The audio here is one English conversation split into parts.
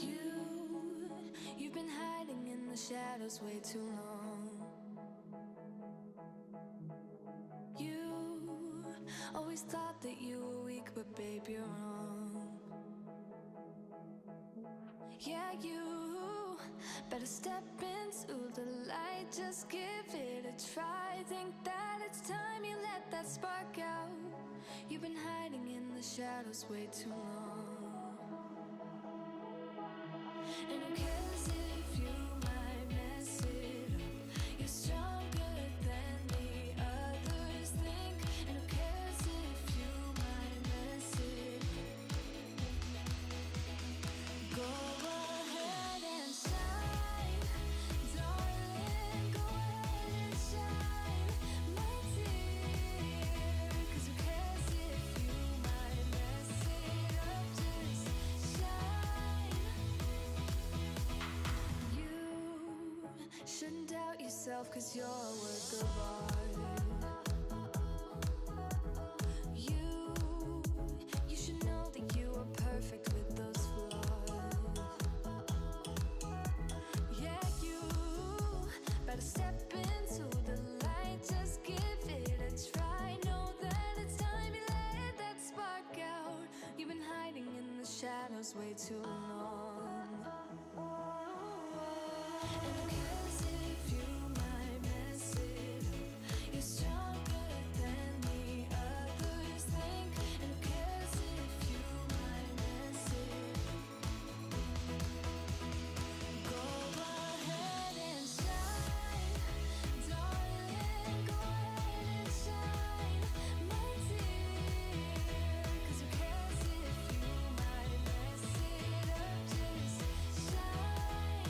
You've been hiding in the shadows way too long. You always thought that you were weak, but babe, you're wrong. Yeah, you better step into the light, just give it a try. Think that it's time you let that spark out. You've been hiding in the shadows way too long. And who cares if you might mess it up? You're stronger than the others think. And who cares if you might mess it up? Go ahead and shine, darling. Go ahead and shine, my dear. 'Cause who cares if you might mess it up? Just shine. You shouldn't doubt yourself, 'cause you're a work of art. You should know that you are perfect with those flaws. Yeah, you better step into the light, just give it a try. Know that it's time you let that spark out. You've been hiding in the shadows way too long. And who cares if you might mess it up? You're stronger than the others think. And who cares if you might mess it up? Go ahead and shine, darling. Go ahead and shine, my dear. 'Cause who cares if you might mess it up? Just shine.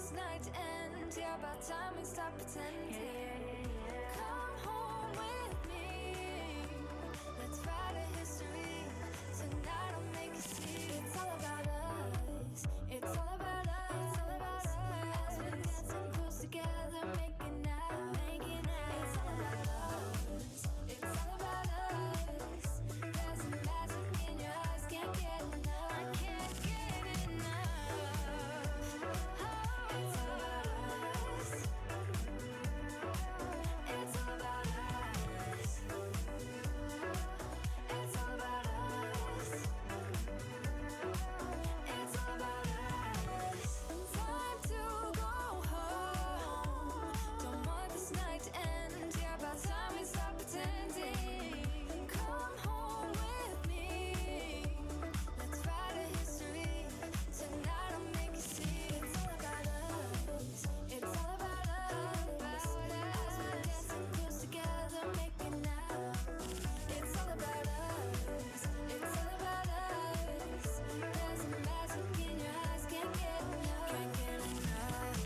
this night end. Yeah, about time we stop pretending. Come home with me. Let's write a history. Tonight I'll make you see. It's all about us. It's all about us. It's all about us. As we dance and close together, making out. It's all about us. It's all about us. There's a magic in your eyes. Can't get enough. I can't get enough. Oh, it's all about us. It's all about us. It's all about us. It's all about us. Time to go home. Don't want this night to end. Yeah, about time we stop pretending. Come home with me. Let's write a history. Tonight I'll make you see. It's all about us. It's all about us. As we dance and close together, making out. It's all about us. It's all about us. There's a magic in your eyes. Can't get enough. Can't get enough.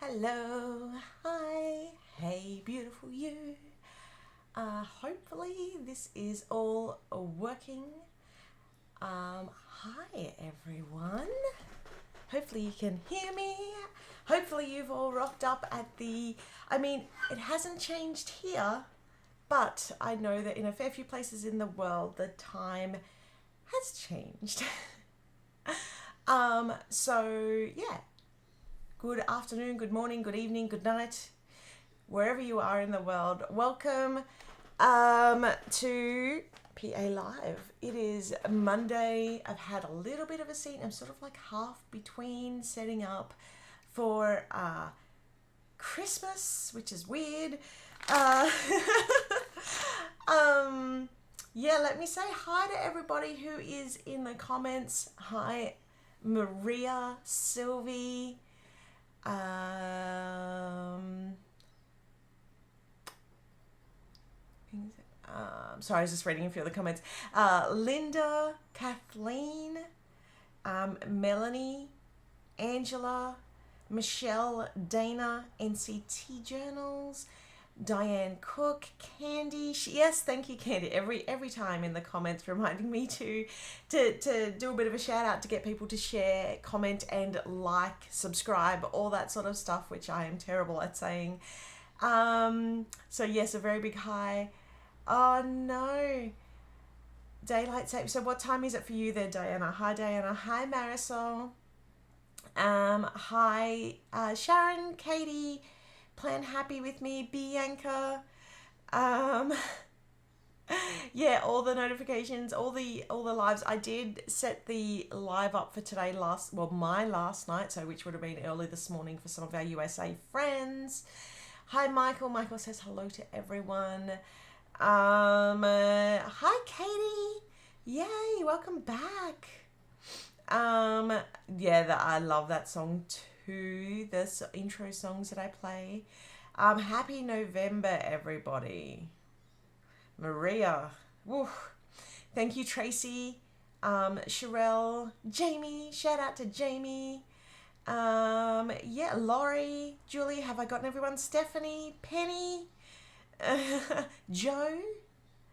Hello, hi, hey beautiful you. Hopefully this is all working. Hi everyone. Hopefully you can hear me. Hopefully you've all rocked up at it hasn't changed here, but I know that in a fair few places in the world the time has changed. So yeah. Good afternoon, good morning, good evening, good night, wherever you are in the world. Welcome to PA Live. It is Monday. I've had a little bit of a scene. I'm sort of like half between setting up for Christmas, which is weird. Yeah, let me say hi to everybody who is in the comments. Hi, Maria, Sylvie. Sorry, I was just reading a few of the comments. Linda, Kathleen, Melanie, Angela, Michelle, Dana, NCT Journals, Diane Cook, Candy. Yes, thank you, Candy. Every time in the comments, reminding me to do a bit of a shout out to get people to share, comment, and like, subscribe, all that sort of stuff, which I am terrible at saying. So yes, a very big hi. Oh no, daylight saving. So what time is it for you there, Diana? Hi, Diana. Hi, Marisol. Hi, Sharon, Katie. Plan happy with me, Bianca. Yeah, all the notifications, all the lives. I did set the live up for today my last night, so which would have been early this morning for some of our USA friends. Hi, Michael. Michael says hello to everyone. Hi, Katie. Yay, welcome back. Yeah, I love that song too. The intro songs that I play. Happy November, everybody. Maria. Woo. Thank you, Tracy. Sherelle, Jamie. Shout out to Jamie. Yeah, Laurie, Julie. Have I gotten everyone? Stephanie, Penny, Joe.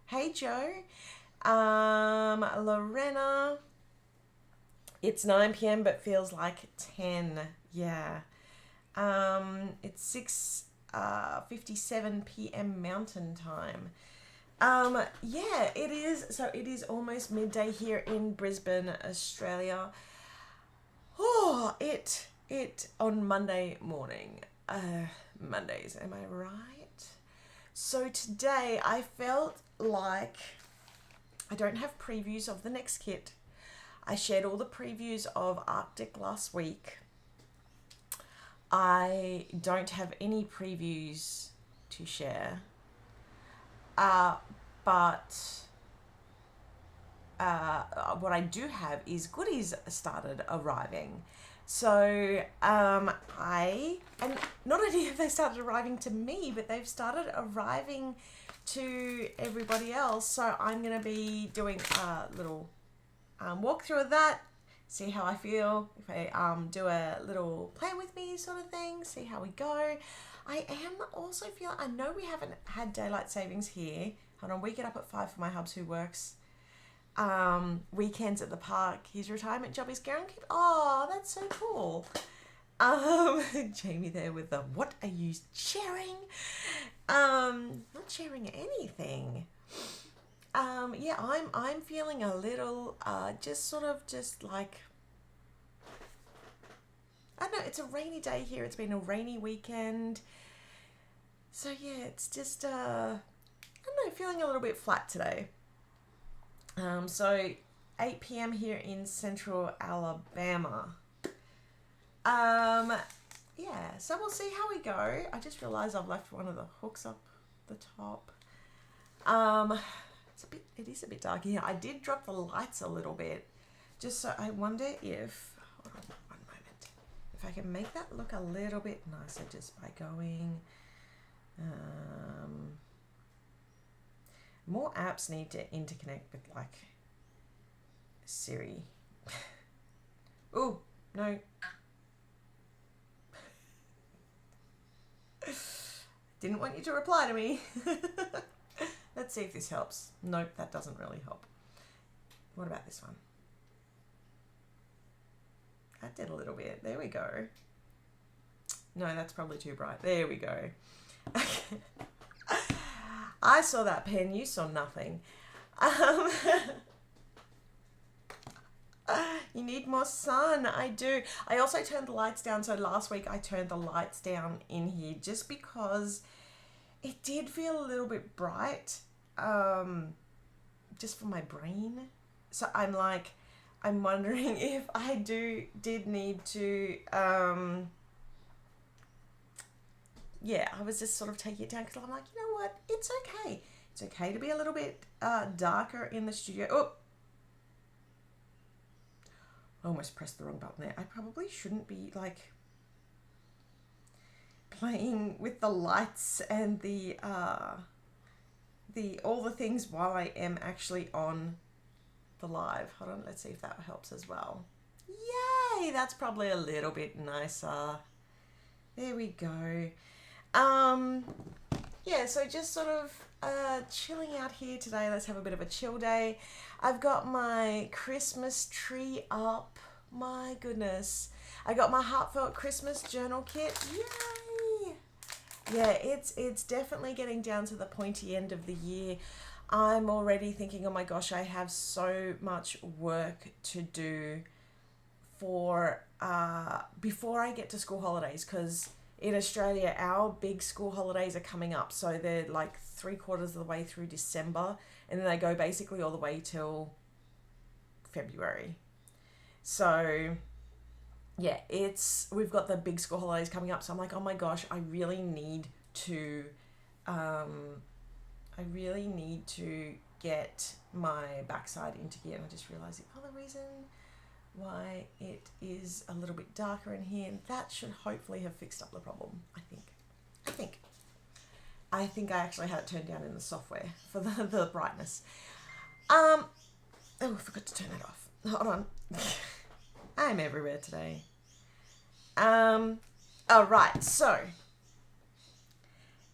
Hey, Joe. Lorena. It's 9 p.m. but feels like 10. Yeah. It's 6:57 p.m. Mountain Time. Yeah, it is. So it is almost midday here in Brisbane, Australia. Oh, it on Monday morning. Mondays, am I right? So today I felt like I don't have previews of the next kit. I shared all the previews of Arctic last week. I don't have any previews to share. But what I do have is goodies started arriving. So and not only have they started arriving to me, but they've started arriving to everybody else. So I'm going to be doing a little walkthrough of that, see how I feel, if I do a little plan with me sort of thing, see how we go. I am also feeling, I know we haven't had daylight savings here. Hold on, we get up at 5 for my hubs who works weekends at the park. His retirement job is guaranteed. Oh, that's so cool. Jamie there with the, what are you sharing? Not sharing anything. Yeah, I'm feeling a little, just like, I don't know, it's a rainy day here. It's been a rainy weekend. So yeah, it's just, I don't know, feeling a little bit flat today. So 8 p.m. here in central Alabama. Yeah, so we'll see how we go. I just realized I've left one of the hooks up the top. It is a bit dark here. I did drop the lights a little bit, just so I wonder if, hold on one moment, if I can make that look a little bit nicer just by going, more apps need to interconnect with like Siri. Ooh, no. Didn't want you to reply to me. Let's see if this helps. Nope, that doesn't really help. What about this one? That did a little bit. There we go. No, that's probably too bright. There we go. I saw that pen. You saw nothing. You need more sun. I do. I also turned the lights down. So last week I turned the lights down in here just because it did feel a little bit bright, just for my brain. So I'm wondering if I did need to, yeah, I was just sort of taking it down because I'm like, you know what? It's okay. It's okay to be a little bit darker in the studio. Oh, I almost pressed the wrong button there. I probably shouldn't be like playing with the lights and the all the things while I am actually on the live. Hold on, let's see if that helps as well. Yay, that's probably a little bit nicer. There we go. Yeah, so just sort of chilling out here today. Let's have a bit of a chill day. I've got my Christmas tree up. My goodness. I got my Heartfelt Christmas journal kit. Yay! Yeah, it's definitely getting down to the pointy end of the year. I'm already thinking, oh my gosh, I have so much work to do for before I get to school holidays, because in Australia, our big school holidays are coming up. So they're like 3/4 of the way through December, and then they go basically all the way till February. So yeah, we've got the big school holidays coming up. So I'm like, oh my gosh, I really need to get my backside into gear. And I just realized the other reason why it is a little bit darker in here, and that should hopefully have fixed up the problem. I think I actually had it turned down in the software for the brightness. Oh, I forgot to turn it off. Hold on. I'm everywhere today. All right, so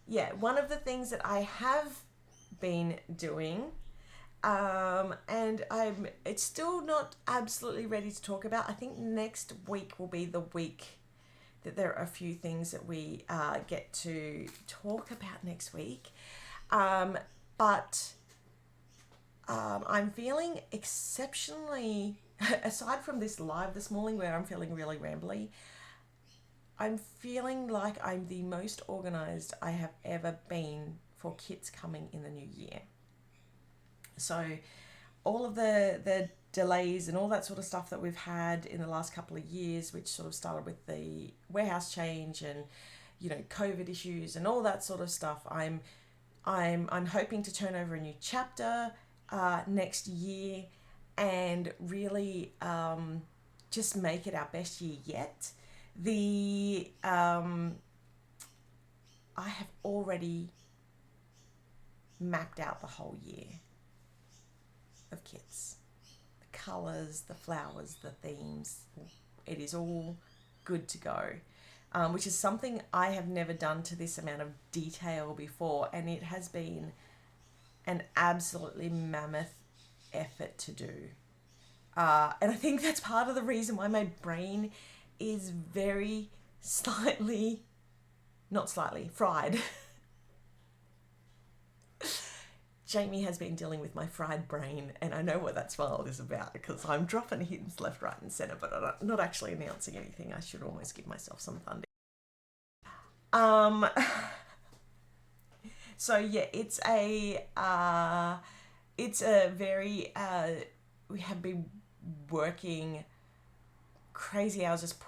yeah, one of the things that I have been doing, and it's still not absolutely ready to talk about. I think next week will be the week that there are a few things that we get to talk about next week. But I'm feeling exceptionally, aside from this live this morning where I'm feeling really rambly, I'm feeling like I'm the most organized I have ever been for kits coming in the new year. So all of the delays and all that sort of stuff that we've had in the last couple of years, which sort of started with the warehouse change and, you know, COVID issues and all that sort of stuff, I'm hoping to turn over a new chapter next year and really just make it our best year yet. I have already mapped out the whole year of kits. The colours, the flowers, the themes. It is all good to go. Which is something I have never done to this amount of detail before, and it has been an absolutely mammoth effort to do. And I think that's part of the reason why my brain is very fried. Jamie has been dealing with my fried brain, and I know what that smile is about because I'm dropping hints left, right, and centre, but I'm not actually announcing anything. I should almost give myself some thunder. So yeah, it's a very we have been working crazy hours, just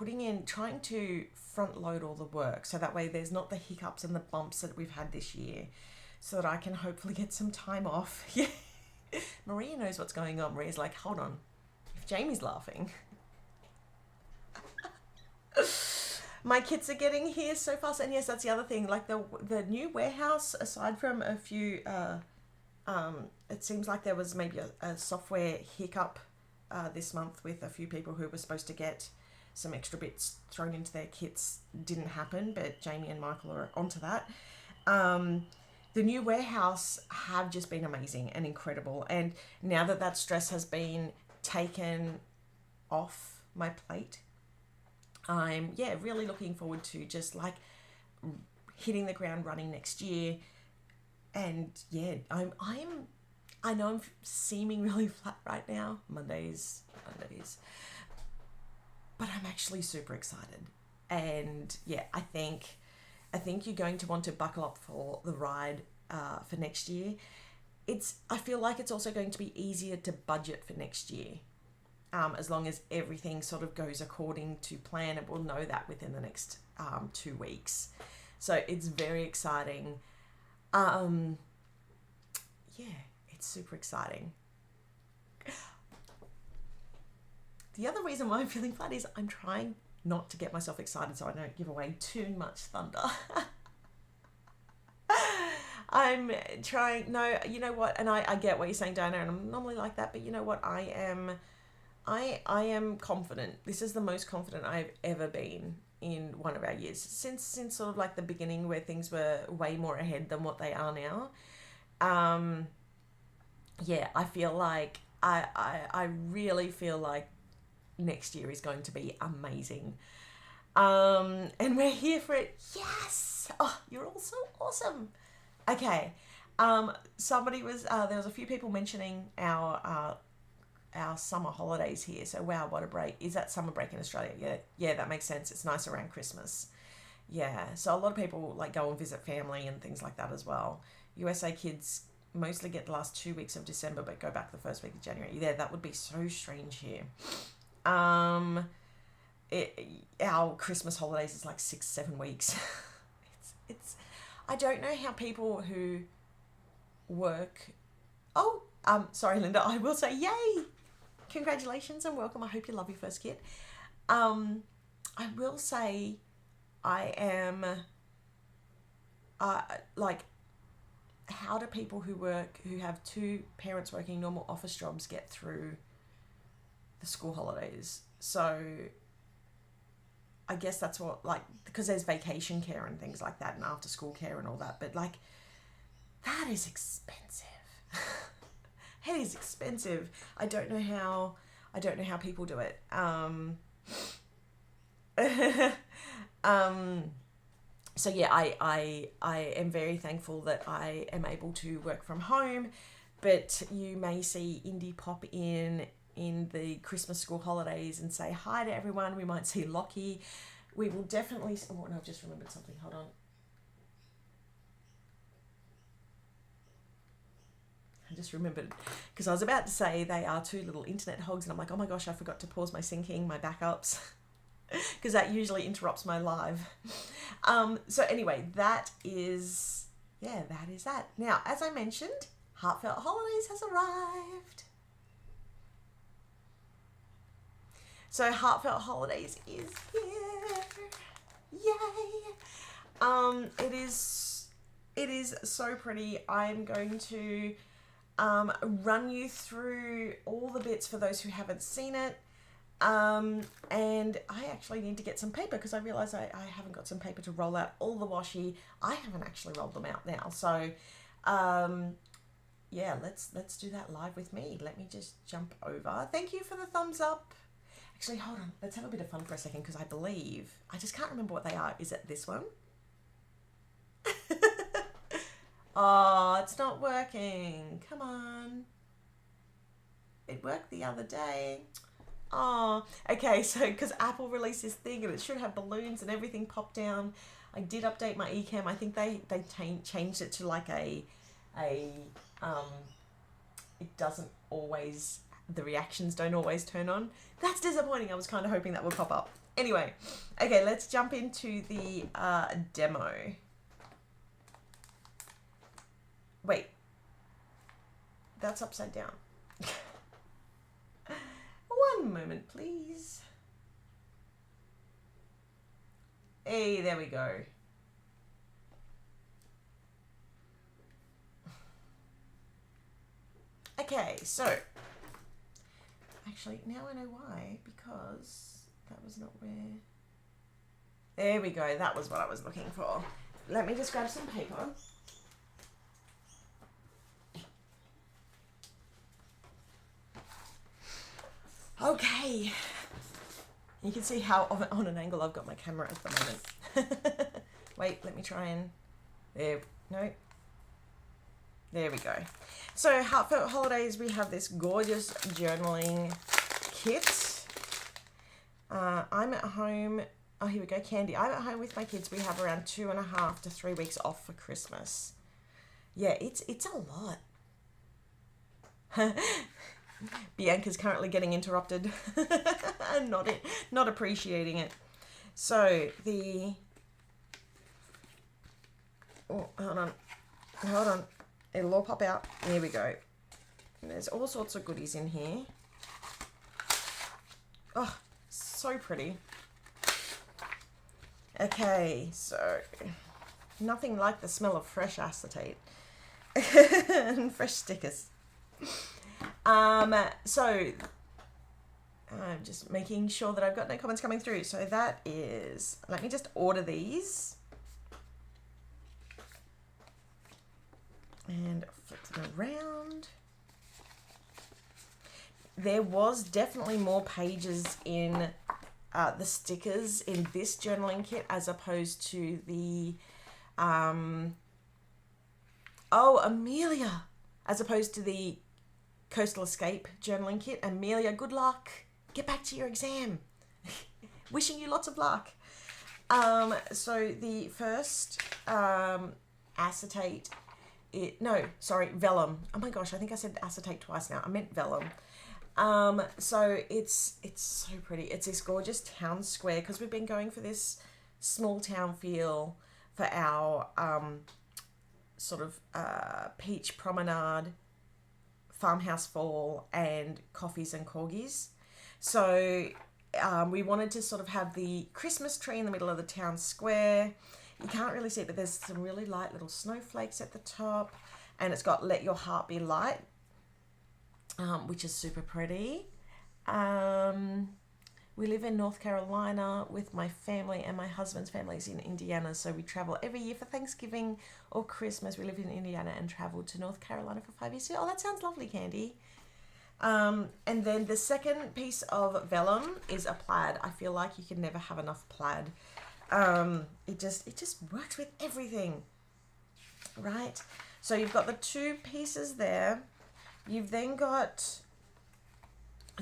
trying to front load all the work, so that way there's not the hiccups and the bumps that we've had this year, so that I can hopefully get some time off. Yeah, Maria knows what's going on. Maria's like, hold on, if Jamie's laughing. My kids are getting here so fast, and yes, that's the other thing. Like the new warehouse, aside from a few, it seems like there was maybe a software hiccup this month with a few people who were supposed to get some extra bits thrown into their kits. Didn't happen, but Jamie and Michael are onto that. The new warehouse have just been amazing and incredible, and now that stress has been taken off my plate, I'm really looking forward to just like hitting the ground running next year. And I know I'm seeming really flat right now, Mondays, but I'm actually super excited. And I think you're going to want to buckle up for the ride for next year. I feel like it's also going to be easier to budget for next year. As long as everything sort of goes according to plan, and we'll know that within the next 2 weeks. So it's very exciting. It's super exciting. The other reason why I'm feeling flat is I'm trying not to get myself excited so I don't give away too much thunder. I'm trying, no, you know what, and I get what you're saying, Diana, and I'm normally like that, but you know what, I am confident. This is the most confident I've ever been in one of our years since sort of like the beginning, where things were way more ahead than what they are now. I feel like I really feel like next year is going to be amazing. And we're here for it. Yes. Oh, you're all so awesome. Okay. Somebody was there was a few people mentioning our summer holidays here. So wow, what a break. Is that summer break in Australia? Yeah, that makes sense. It's nice around Christmas. Yeah, so a lot of people like go and visit family and things like that as well. USA kids mostly get the last 2 weeks of December but go back the first week of January. Yeah, that would be so strange here. Our Christmas holidays is like 6-7 weeks. it's I don't know how people who work. Sorry, Linda. I will say, yay! Congratulations and welcome. I hope you love your first kid. I will say, I am, like, how do people who have two parents working normal office jobs get through the school holidays? So, I guess that's what, like, because there's vacation care and things like that and after school care and all that, but, like, that is expensive. It is expensive. I don't know how people do it. So yeah, I am very thankful that I am able to work from home, but you may see Indy pop in the Christmas school holidays and say hi to everyone. We might see Lockie. We will definitely, oh no, I've just remembered something, hold on. I just remembered, because I was about to say they are two little internet hogs, and I'm like, oh my gosh, I forgot to pause my syncing, my backups, because that usually interrupts my live. So anyway, that is that. Now, as I mentioned, Heartfelt Holidays has arrived. So Heartfelt Holidays is here. Yay! It is so pretty. I'm going to run you through all the bits for those who haven't seen it. And I actually need to get some paper because I realize I haven't got some paper to roll out all the washi. I haven't actually rolled them out now. So, yeah, let's do that live with me. Let me just jump over. Thank you for the thumbs up. Actually, hold on. Let's have a bit of fun for a second because I believe, I just can't remember what they are. Is it this one? Oh, it's not working. Come on. It worked the other day. Oh, okay. So, because Apple released this thing and it should have balloons and everything pop down. I did update my eCam. I think they changed it to like it doesn't always, the reactions don't always turn on. That's disappointing. I was kind of hoping that would pop up. Anyway, okay, let's jump into the demo. Wait, that's upside down. One moment, please. Hey, there we go. Okay, so actually now I know why, because that was not where. There we go. That was what I was looking for. Let me just grab some paper. Okay, you can see how on an angle I've got my camera at the moment. Wait, let me try and, there we go. So Heartfelt Holidays, we have this gorgeous journaling kit. I'm at home, oh here we go, Candy. I'm at home with my kids. We have around 2.5 to 3 weeks off for Christmas. Yeah, it's a lot. Bianca's currently getting interrupted and not appreciating it. So oh, hold on, it'll all pop out. There we go. And there's all sorts of goodies in here. Oh, so pretty. Okay, so nothing like the smell of fresh acetate and fresh stickers. So I'm just making sure that I've got no comments coming through. So that is, let me just order these and flip them around. There was definitely more pages in the stickers in this journaling kit as opposed to the Amelia, as opposed to the Coastal Escape journaling kit. Amelia, good luck. Get back to your exam. Wishing you lots of luck. So the first acetate, vellum. Oh my gosh, I think I said acetate twice now. I meant vellum. So it's so pretty. It's this gorgeous town square because we've been going for this small town feel for our sort of peach promenade, farmhouse fall, and coffees and corgis. So we wanted to sort of have the Christmas tree in the middle of the town square. You can't really see it, but there's some really light little snowflakes at the top, and it's got Let Your Heart Be Light, which is super pretty. We live in North Carolina with my family, and my husband's family is in Indiana, so we travel every year for Thanksgiving or Christmas. We live in Indiana and traveled to North Carolina for 5 years. Oh, that sounds lovely, Candy. And then the second piece of vellum is a plaid. I feel like you can never have enough plaid. It just works with everything, right? So you've got the two pieces there. You've then got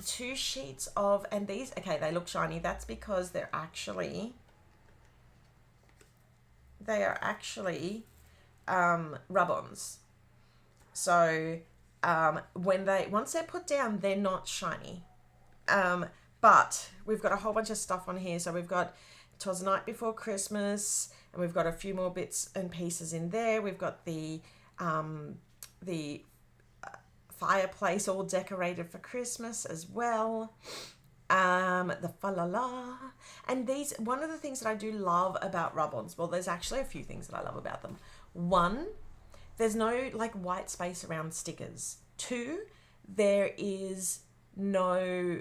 2 sheets of, and these, okay, they look shiny. That's because they are actually rub-ons. So once they're put down, they're not shiny. But we've got a whole bunch of stuff on here. So we've got 'Twas the Night Before Christmas, and we've got a few more bits and pieces in there. We've got the fireplace all decorated for Christmas as well. The fa-la-la. And these, one of the things that I do love about rub-ons, well, there's actually a few things that I love about them. One, there's no like white space around stickers. Two, there is no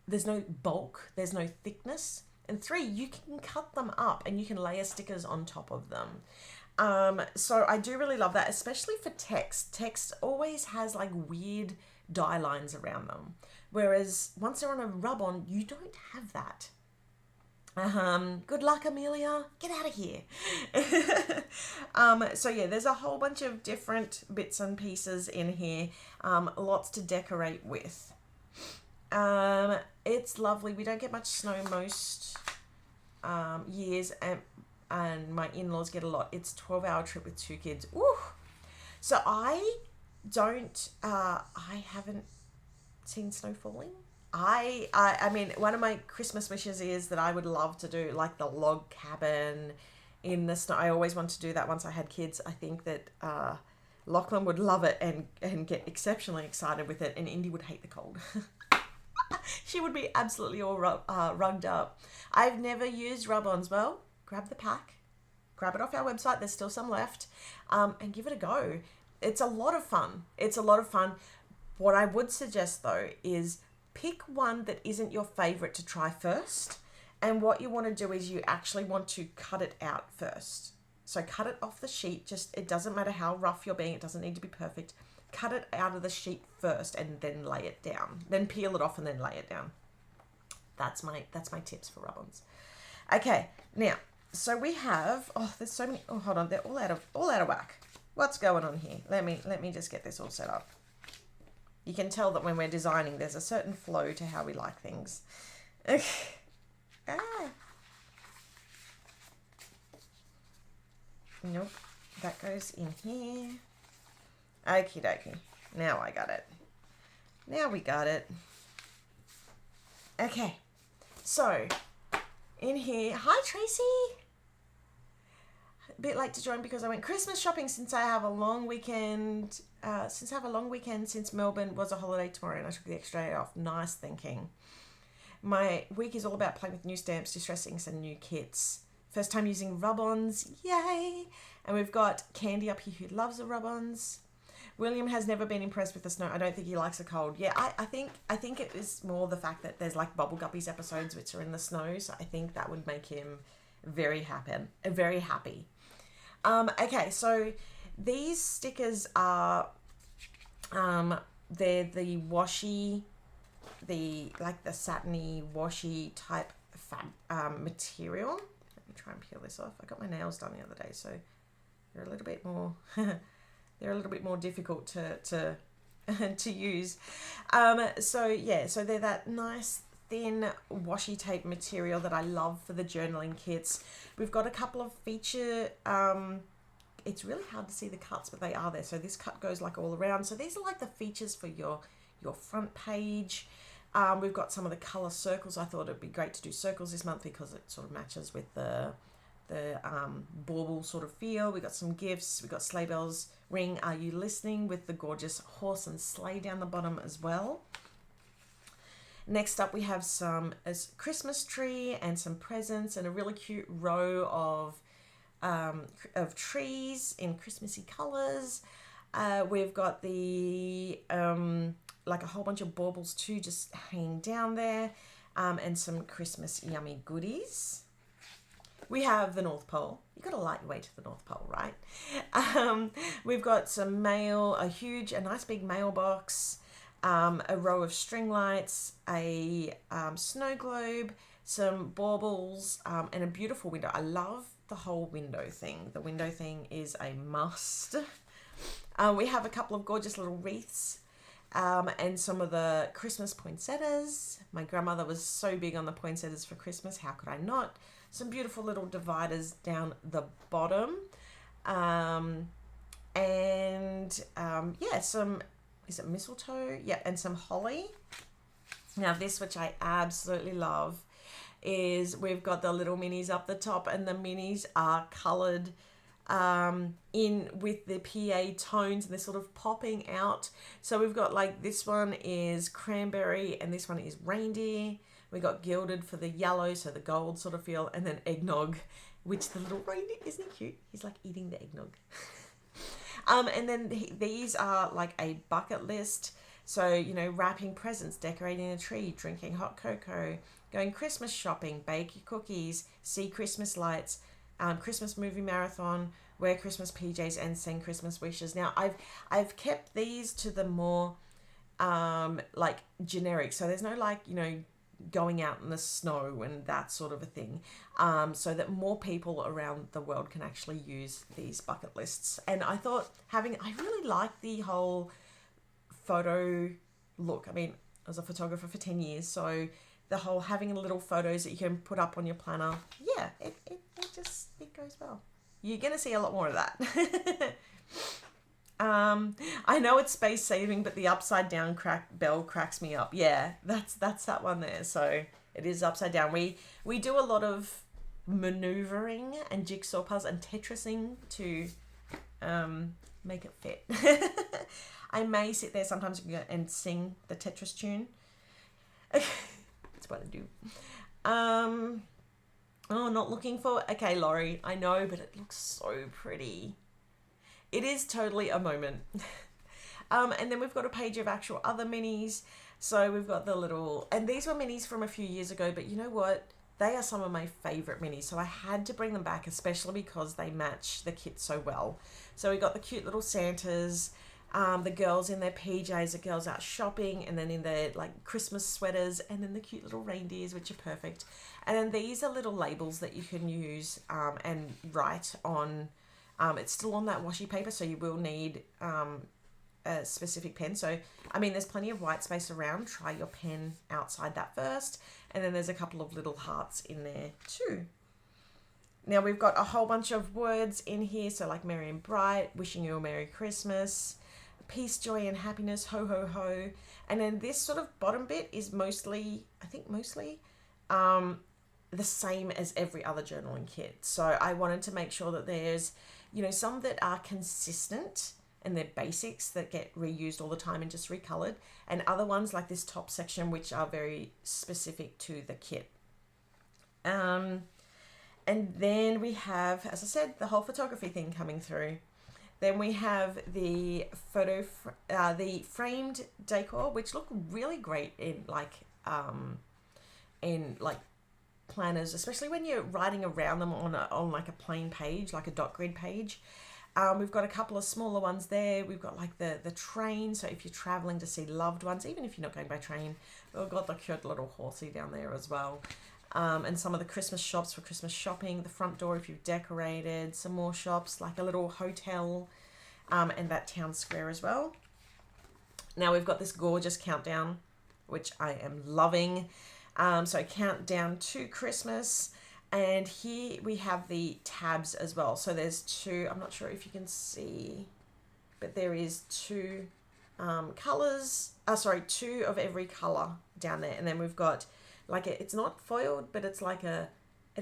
there's no bulk, there's no thickness. And three, you can cut them up and you can layer stickers on top of them. So I do really love that, especially for text. Text always has like weird die lines around them. Whereas once they're on a rub-on, you don't have that. Good luck, Amelia. Get out of here. So yeah, there's a whole bunch of different bits and pieces in here. Lots to decorate with. It's lovely. We don't get much snow most years, and my in-laws get a lot. It's a 12-hour trip with 2 kids. Ooh. So I haven't seen snow falling. I mean, one of my Christmas wishes is that I would love to do like the log cabin in the snow. I always wanted to do that once I had kids. I think that Lachlan would love it and get exceptionally excited with it, and Indy would hate the cold. She would be absolutely all rugged up. I've never used rub-ons. Well, grab the pack, grab it off our website. There's still some left, and give it a go. It's a lot of fun. What I would suggest though is pick one that isn't your favorite to try first. And what you want to do is you actually want to cut it out first. So cut it off the sheet. It doesn't matter how rough you're being. It doesn't need to be perfect. Cut it out of the sheet first and then lay it down. Then peel it off and then lay it down. That's my tips for rub-ons. Okay, now, so we have, there's so many, hold on, they're all out of whack. What's going on here? Let me just get this all set up. You can tell that when we're designing, there's a certain flow to how we like things. Nope, that goes in here. Okie dokie. Now I got it. Now we got it. Okay, so in here, hi Tracy. A bit late to join because I went Christmas shopping since I have a long weekend. Since Melbourne was a holiday tomorrow and I took the extra day off. Nice thinking. My week is all about playing with new stamps, distress inks and new kits. First time using rub-ons, yay! And we've got Candy up here who loves the rub-ons. William has never been impressed with the snow. I don't think he likes the cold. Yeah, I think it is more the fact that there's like Bubble Guppies episodes which are in the snow, so I think that would make him very happy. Okay, so these stickers are they're the washi, the satiny washi type material. Let me try and peel this off. I got my nails done the other day, so they're a little bit more they're a little bit more difficult to to use. So they're that nice thin washi tape material that I love for the journaling kits. We've got a couple of feature it's really hard to see the cuts, but they are there. So this cut goes like all around. So these are like the features for your front page. We've got some of the color circles. I thought it'd be great to do circles this month because it sort of matches with the bauble sort of feel. We got some gifts. We got sleigh bells ring. Are you listening? With the gorgeous horse and sleigh down the bottom as well. Next up, we have some Christmas tree and some presents and a really cute row of trees in Christmassy colors. We've got the like a whole bunch of baubles too, just hanging down there, and some Christmas yummy goodies. We have the North Pole. You've got to light your way to the North Pole, right? We've got some mail, a nice big mailbox, a row of string lights, a snow globe, some baubles, and a beautiful window. I love the whole window thing. The window thing is a must. We have a couple of gorgeous little wreaths, and some of the Christmas poinsettias. My grandmother was so big on the poinsettias for Christmas. How could I not? Some beautiful little dividers down the bottom. Some, is it mistletoe? Yeah, and some holly. Now this, which I absolutely love, is we've got the little minis up the top, and the minis are coloured in with the PA tones, and they're sort of popping out. So we've got like this one is cranberry and this one is reindeer. We got gilded for the yellow, so the gold sort of feel, and then eggnog which the little reindeer, isn't he cute? He's like eating the eggnog. And then these are like a bucket list. So, you know, wrapping presents, decorating a tree, drinking hot cocoa, going Christmas shopping, bake your cookies, see Christmas lights, Christmas movie marathon, wear Christmas PJs, and send Christmas wishes. Now, I've kept these to the more like generic. So there's no like, you know, going out in the snow and that sort of a thing, so that more people around the world can actually use these bucket lists. And I thought I really like the whole photo look. I mean, I was a photographer for 10 years, so the whole having little photos that you can put up on your planner, yeah, it goes well. You're going to see a lot more of that. I know it's space saving, but the upside down bell cracks me up. Yeah, that's that one there. So it is upside down. We do a lot of maneuvering and jigsaw puzzles and Tetrising to make it fit. I may sit there sometimes and sing the Tetris tune. That's what I do. Not looking for. Okay, Laurie, I know, but it looks so pretty. It is totally a moment. And then we've got a page of actual other minis. So we've got the little, and these were minis from a few years ago, but you know what? They are some of my favorite minis. So I had to bring them back, especially because they match the kit so well. So we got the cute little Santas, the girls in their PJs, the girls out shopping, and then in their like Christmas sweaters, and then the cute little reindeers, which are perfect. And then these are little labels that you can use and write on. It's still on that washi paper, so you will need a specific pen. So, I mean, there's plenty of white space around. Try your pen outside that first. And then there's a couple of little hearts in there too. Now, we've got a whole bunch of words in here. So, like Merry and Bright, wishing you a Merry Christmas, peace, joy, and happiness, ho, ho, ho. And then this sort of bottom bit is mostly the same as every other journaling kit. So I wanted to make sure that there's, you know, some that are consistent and they're basics that get reused all the time and just recolored, and other ones like this top section which are very specific to the kit. And then we have, as I said, the whole photography thing coming through. Then we have the the framed decor, which look really great in like planners, especially when you're writing around them on like a plain page, like a dot grid page. We've got a couple of smaller ones there. We've got like the train, so if you're traveling to see loved ones, even if you're not going by train. We've got the cute little horsey down there as well. And some of the Christmas shops for Christmas shopping, the front door if you've decorated, some more shops like a little hotel, and that town square as well. Now we've got this gorgeous countdown, which I am loving. So countdown to Christmas, and here we have the tabs as well. So there's two, I'm not sure if you can see, but there is two two of every color down there. And then we've got like it's not foiled, but it's like it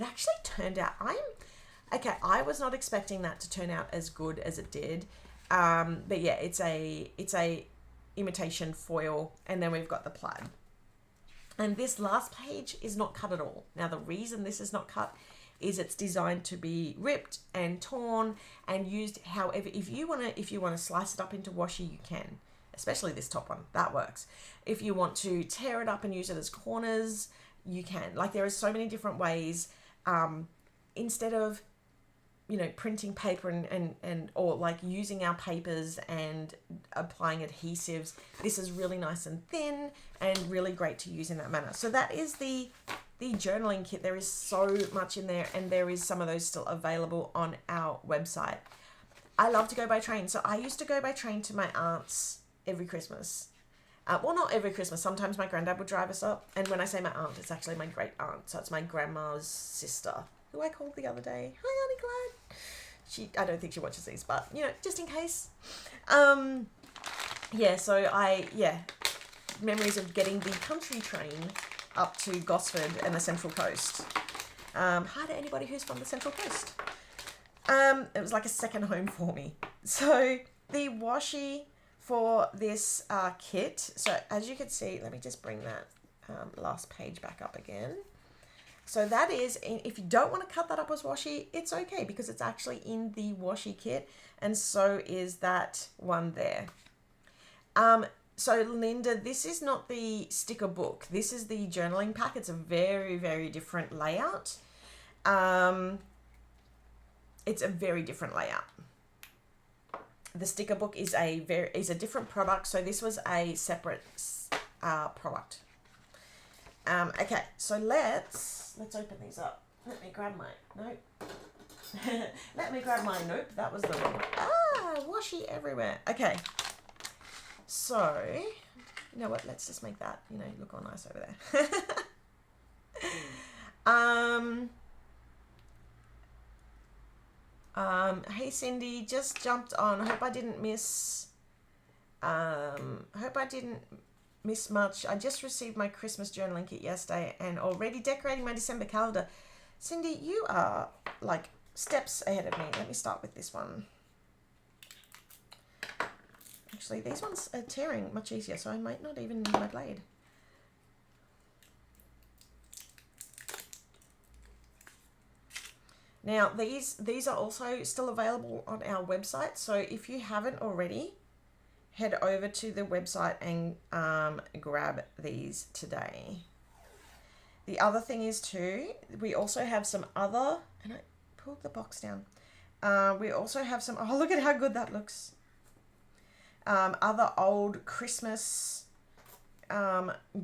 actually turned out, I was not expecting that to turn out as good as it did. But yeah, it's a imitation foil, and then we've got the plaid. And this last page is not cut at all. Now, the reason this is not cut is it's designed to be ripped and torn and used however. If you want to slice it up into washi, you can. Especially this top one, that works. If you want to tear it up and use it as corners, you can. Like, there are so many different ways. Instead of, you know, printing paper and or like using our papers and applying adhesives, this is really nice and thin and really great to use in that manner. So that is the journaling kit. There is so much in there, and there is some of those still available on our website. I love to go by train. So I used to go by train to my aunt's every Christmas. Well, not every Christmas. Sometimes my granddad would drive us up. And when I say my aunt, it's actually my great aunt. So it's my grandma's sister, who I called the other day. Hi, Auntie Glad. I don't think she watches these, but, you know, just in case. Memories of getting the country train up to Gosford and the Central Coast. Hi to anybody who's from the Central Coast. It was like a second home for me. So the washi for this kit, so as you can see, let me just bring that last page back up again. So that is, if you don't want to cut that up as washi, it's okay because it's actually in the washi kit, and so is that one there. So Linda, this is not the sticker book. This is the journaling pack. It's a very, very different layout. It's a very different layout. The sticker book is a different product. So this was a separate product. Okay, so let's open these up. Let me grab my nope. Let me grab my nope. That was the wrong. Washi everywhere. Okay. So, you know what? Let's just make that, look all nice over there. Hey Cindy, just jumped on. Hope I didn't miss much. I just received my Christmas journaling kit yesterday and already decorating my December calendar. Cindy, you are like steps ahead of me. Let me start with this one. Actually, these ones are tearing much easier, so I might not even need my blade. Now, these are also still available on our website, so if you haven't already, head over to the website and grab these today. The other thing is too, we also have some other, and I pulled the box down. We also have some, oh, look at how good that looks. Other old Christmas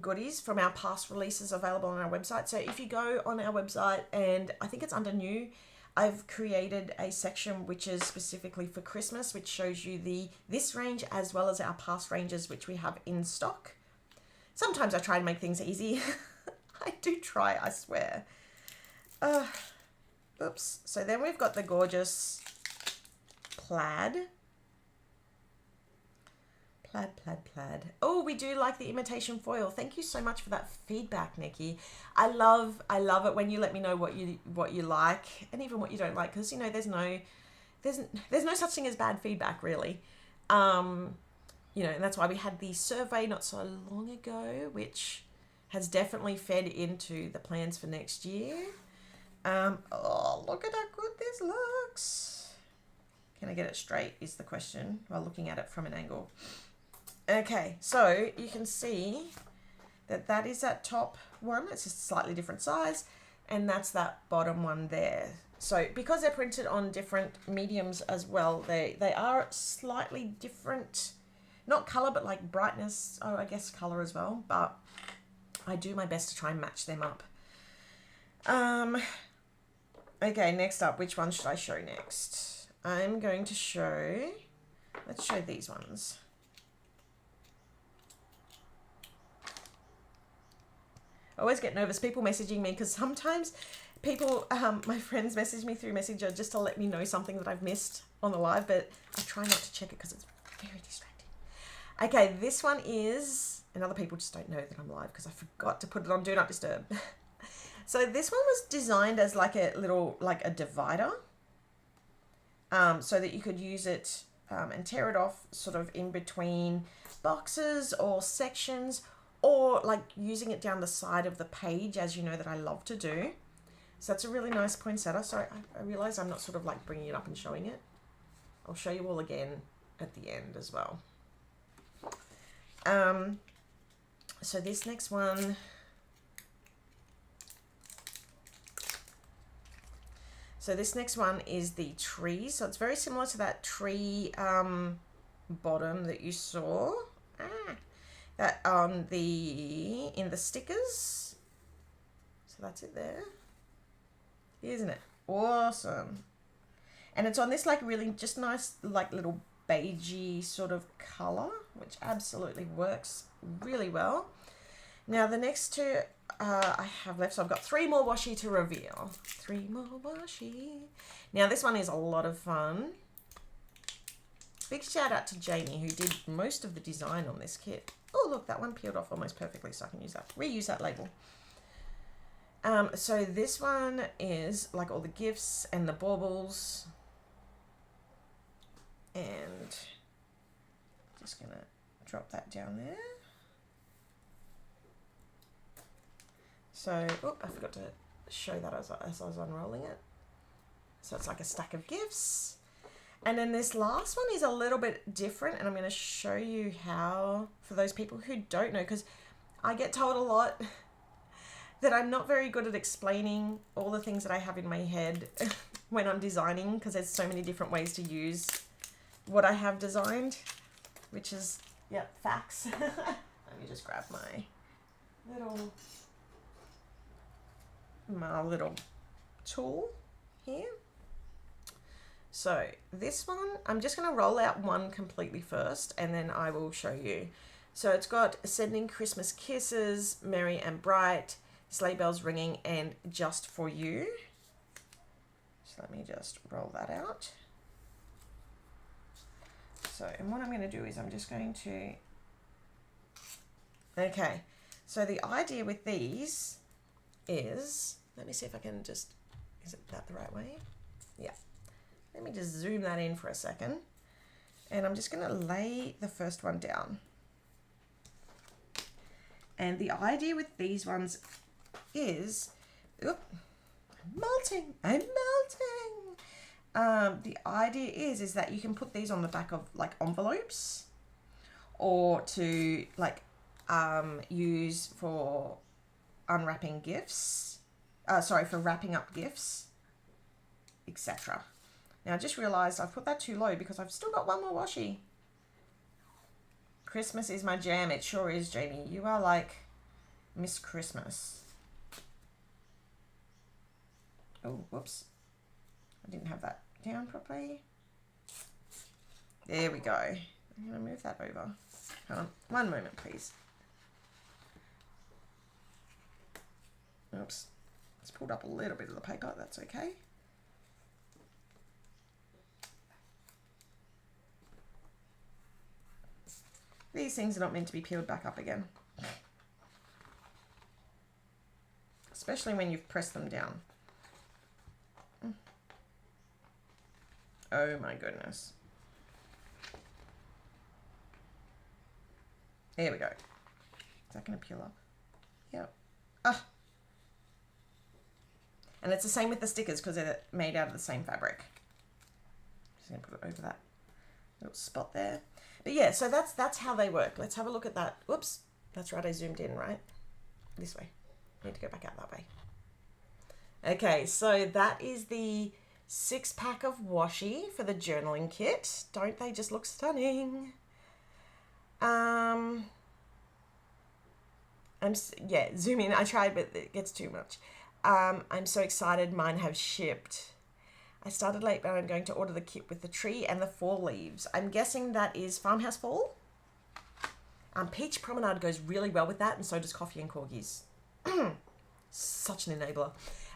goodies from our past releases available on our website. So if you go on our website, and I think it's under new, I've created a section which is specifically for Christmas, which shows you this range as well as our past ranges which we have in stock. Sometimes I try to make things easy. I do try, I swear. Oops. So then we've got the gorgeous plaid. Plaid. Oh, we do like the imitation foil. Thank you so much for that feedback, Nikki. I love it when you let me know what you like and even what you don't like, because there's no such thing as bad feedback, really. And that's why we had the survey not so long ago, which has definitely fed into the plans for next year. Oh, look at how good this looks. Can I get it straight is the question while looking at it from an angle. Okay, so you can see that is that top one. It's just a slightly different size, and that's that bottom one there. So because they're printed on different mediums as well, they are slightly different, not color, but like brightness. Oh, I guess color as well, but I do my best to try and match them up. Okay, next up, which one should I show next? I'm going to show, let's show these ones. I always get nervous people messaging me because sometimes people, my friends message me through Messenger just to let me know something that I've missed on the live, but I try not to check it because it's very distracting. Okay, this one is, and other people just don't know that I'm live because I forgot to put it on Do Not Disturb. So this one was designed as like a little, like a divider, so that you could use it and tear it off sort of in between boxes or sections, or like using it down the side of the page, as you know that I love to do. So that's a really nice poinsettia. Sorry, I realize I'm not sort of like bringing it up and showing it. I'll show you all again at the end as well. So this next one, is the tree. So it's very similar to that tree bottom that you saw. That in the stickers. So that's it there. Isn't it awesome? And it's on this like really just nice like little beigey sort of color, which absolutely works really well. Now the next two I have left, so I've got 3 more washi to reveal. 3 more washi. Now this one is a lot of fun. Big shout out to Jamie, who did most of the design on this kit. Oh look, that one peeled off almost perfectly, so I can reuse that label. So this one is like all the gifts and the baubles. And just gonna drop that down there. So, oh, I forgot to show that as I was unrolling it. So it's like a stack of gifts. And then this last one is a little bit different, and I'm going to show you how, for those people who don't know, because I get told a lot that I'm not very good at explaining all the things that I have in my head when I'm designing, because there's so many different ways to use what I have designed, which is, yep, facts. Let me just grab my little tool here. So this one, I'm just going to roll out one completely first, and then I will show you. So it's got Sending Christmas Kisses, Merry and Bright, Sleigh Bells Ringing, and Just For You. So let me just roll that out. So, and what I'm going to do is I'm just going to... Okay, so the idea with these is... Let me see if I can just... Is it that the right way? Yeah. Let me just zoom that in for a second. And I'm just going to lay the first one down. And the idea with these ones is... Oop, I'm melting. The idea is that you can put these on the back of like envelopes, or to like use for unwrapping gifts. For wrapping up gifts, etc. Now, I just realised I've put that too low because I've still got one more washi. Christmas is my jam. It sure is, Jamie. You are like Miss Christmas. Oh, whoops. I didn't have that down properly. There we go. I'm going to move that over. Hold on. One moment, please. Oops. It's pulled up a little bit of the paper. That's okay. These things are not meant to be peeled back up again. Especially when you've pressed them down. Oh my goodness. There we go. Is that going to peel up? Yep. Ah. And it's the same with the stickers because they're made out of the same fabric. Just going to put it over that little spot there. But yeah, so that's how they work. Let's have a look at that. Whoops. That's right, I zoomed in, right? This way. I need to go back out that way. Okay, so that is the 6-pack of washi for the journaling kit. Don't they just look stunning? Zoom in. I tried, but it gets too much. I'm so excited. Mine have shipped. I started late, but I'm going to order the kit with the tree and the fall leaves. I'm guessing that is Farmhouse Fall. Peach Promenade goes really well with that, and so does Coffee and Corgis. Such an enabler.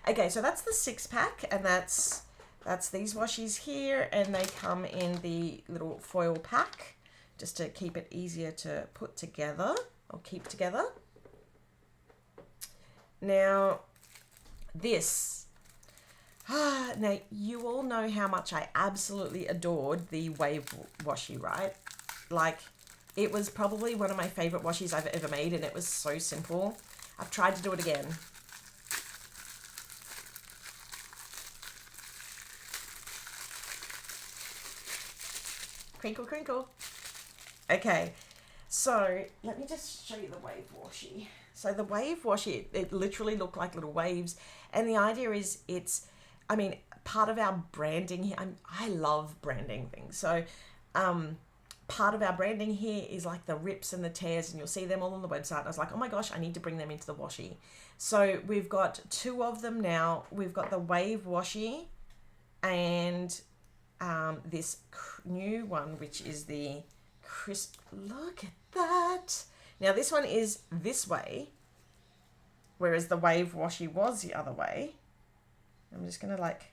Okay, so that's the 6-pack, and that's these washies here, and they come in the little foil pack just to keep it easier to put together or keep together. Now, this. Now, you all know how much I absolutely adored the wave washi, right? Like, it was probably one of my favorite washis I've ever made, and it was so simple. I've tried to do it again. Crinkle, crinkle. Okay, so let me just show you the wave washi. So the wave washi, it literally looked like little waves. And the idea is part of our branding here, I love branding things. So part of our branding here is like the rips and the tears, and you'll see them all on the website. I was like, oh my gosh, I need to bring them into the washi. So we've got 2 of them now. We've got the wave washi and this new one, which is the crisp. Look at that. Now this one is this way, whereas the wave washi was the other way. I'm just going to like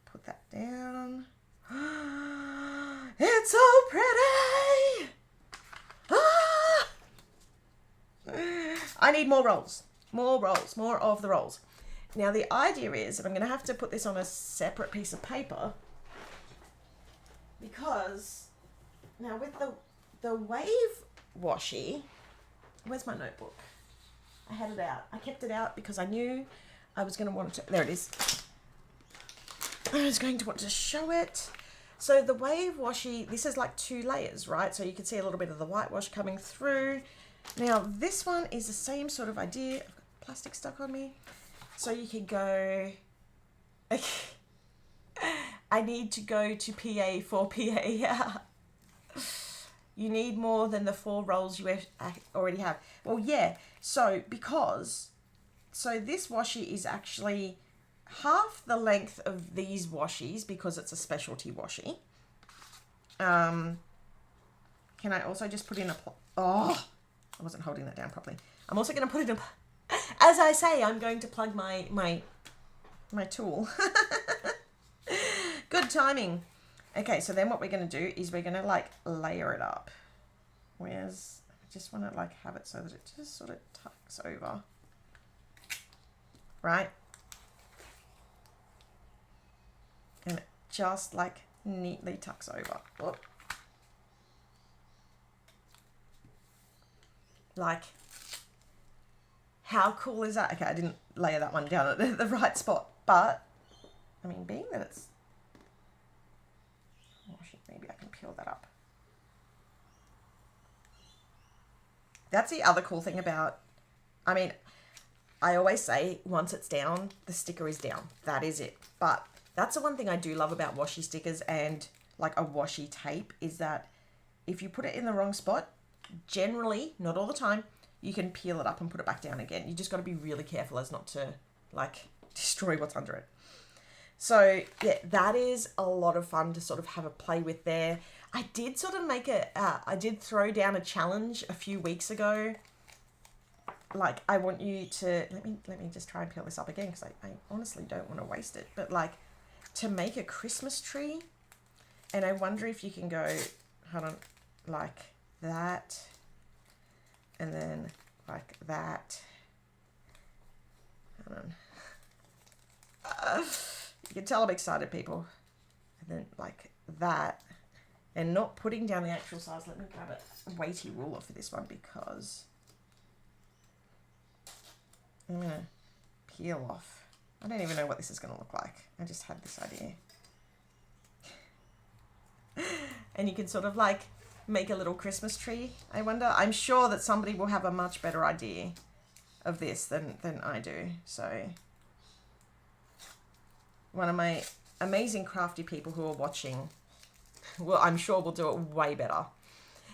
put that down. It's so pretty. I need more rolls, more of the rolls. Now the idea is that I'm going to have to put this on a separate piece of paper, because now with the wave washi, where's my notebook? I had it out. I kept it out because I knew I was going to want to, there it is. I was going to want to show it. So the Wave Washi, this is like 2 layers, right? So you can see a little bit of the whitewash coming through. Now this one is the same sort of idea. I've got plastic stuck on me. So you can go, I need to go to PA for PA. You need more than the 4 rolls you already have. Well, yeah. So this washi is actually half the length of these washis because it's a specialty washi. Can I also just put in a... Oh, I wasn't holding that down properly. I'm also going to put it in... As I say, I'm going to plug my tool. Good timing. Okay, so then what we're going to do is we're going to like layer it up. I just want to like have it so that it just sort of tucks over. Right? And it just like neatly tucks over. Whoop. Like, how cool is that? Okay, I didn't layer that one down at the right spot, but I mean, being that it's... Maybe I can peel that up. That's the other cool thing about, I mean, I always say once it's down, the sticker is down. That is it. But that's the one thing I do love about washi stickers and like a washi tape is that if you put it in the wrong spot, generally, not all the time, you can peel it up and put it back down again. You just got to be really careful as not to like destroy what's under it. So yeah, that is a lot of fun to sort of have a play with there. I did sort of make I did throw down a challenge a few weeks ago. Like I want you to, let me just try and peel this up again because I honestly don't want to waste it. But like to make a Christmas tree, and I wonder if you can go, hold on, like that, and then like that. Hold on. You can tell I'm excited, people. And then like that. And not putting down the actual size. Let me grab a weighty ruler for this one because I'm going to peel off. I don't even know what this is going to look like. I just had this idea. And you can sort of like make a little Christmas tree, I wonder. I'm sure that somebody will have a much better idea of this than I do. So... one of my amazing crafty people who are watching, well, I'm sure will do it way better.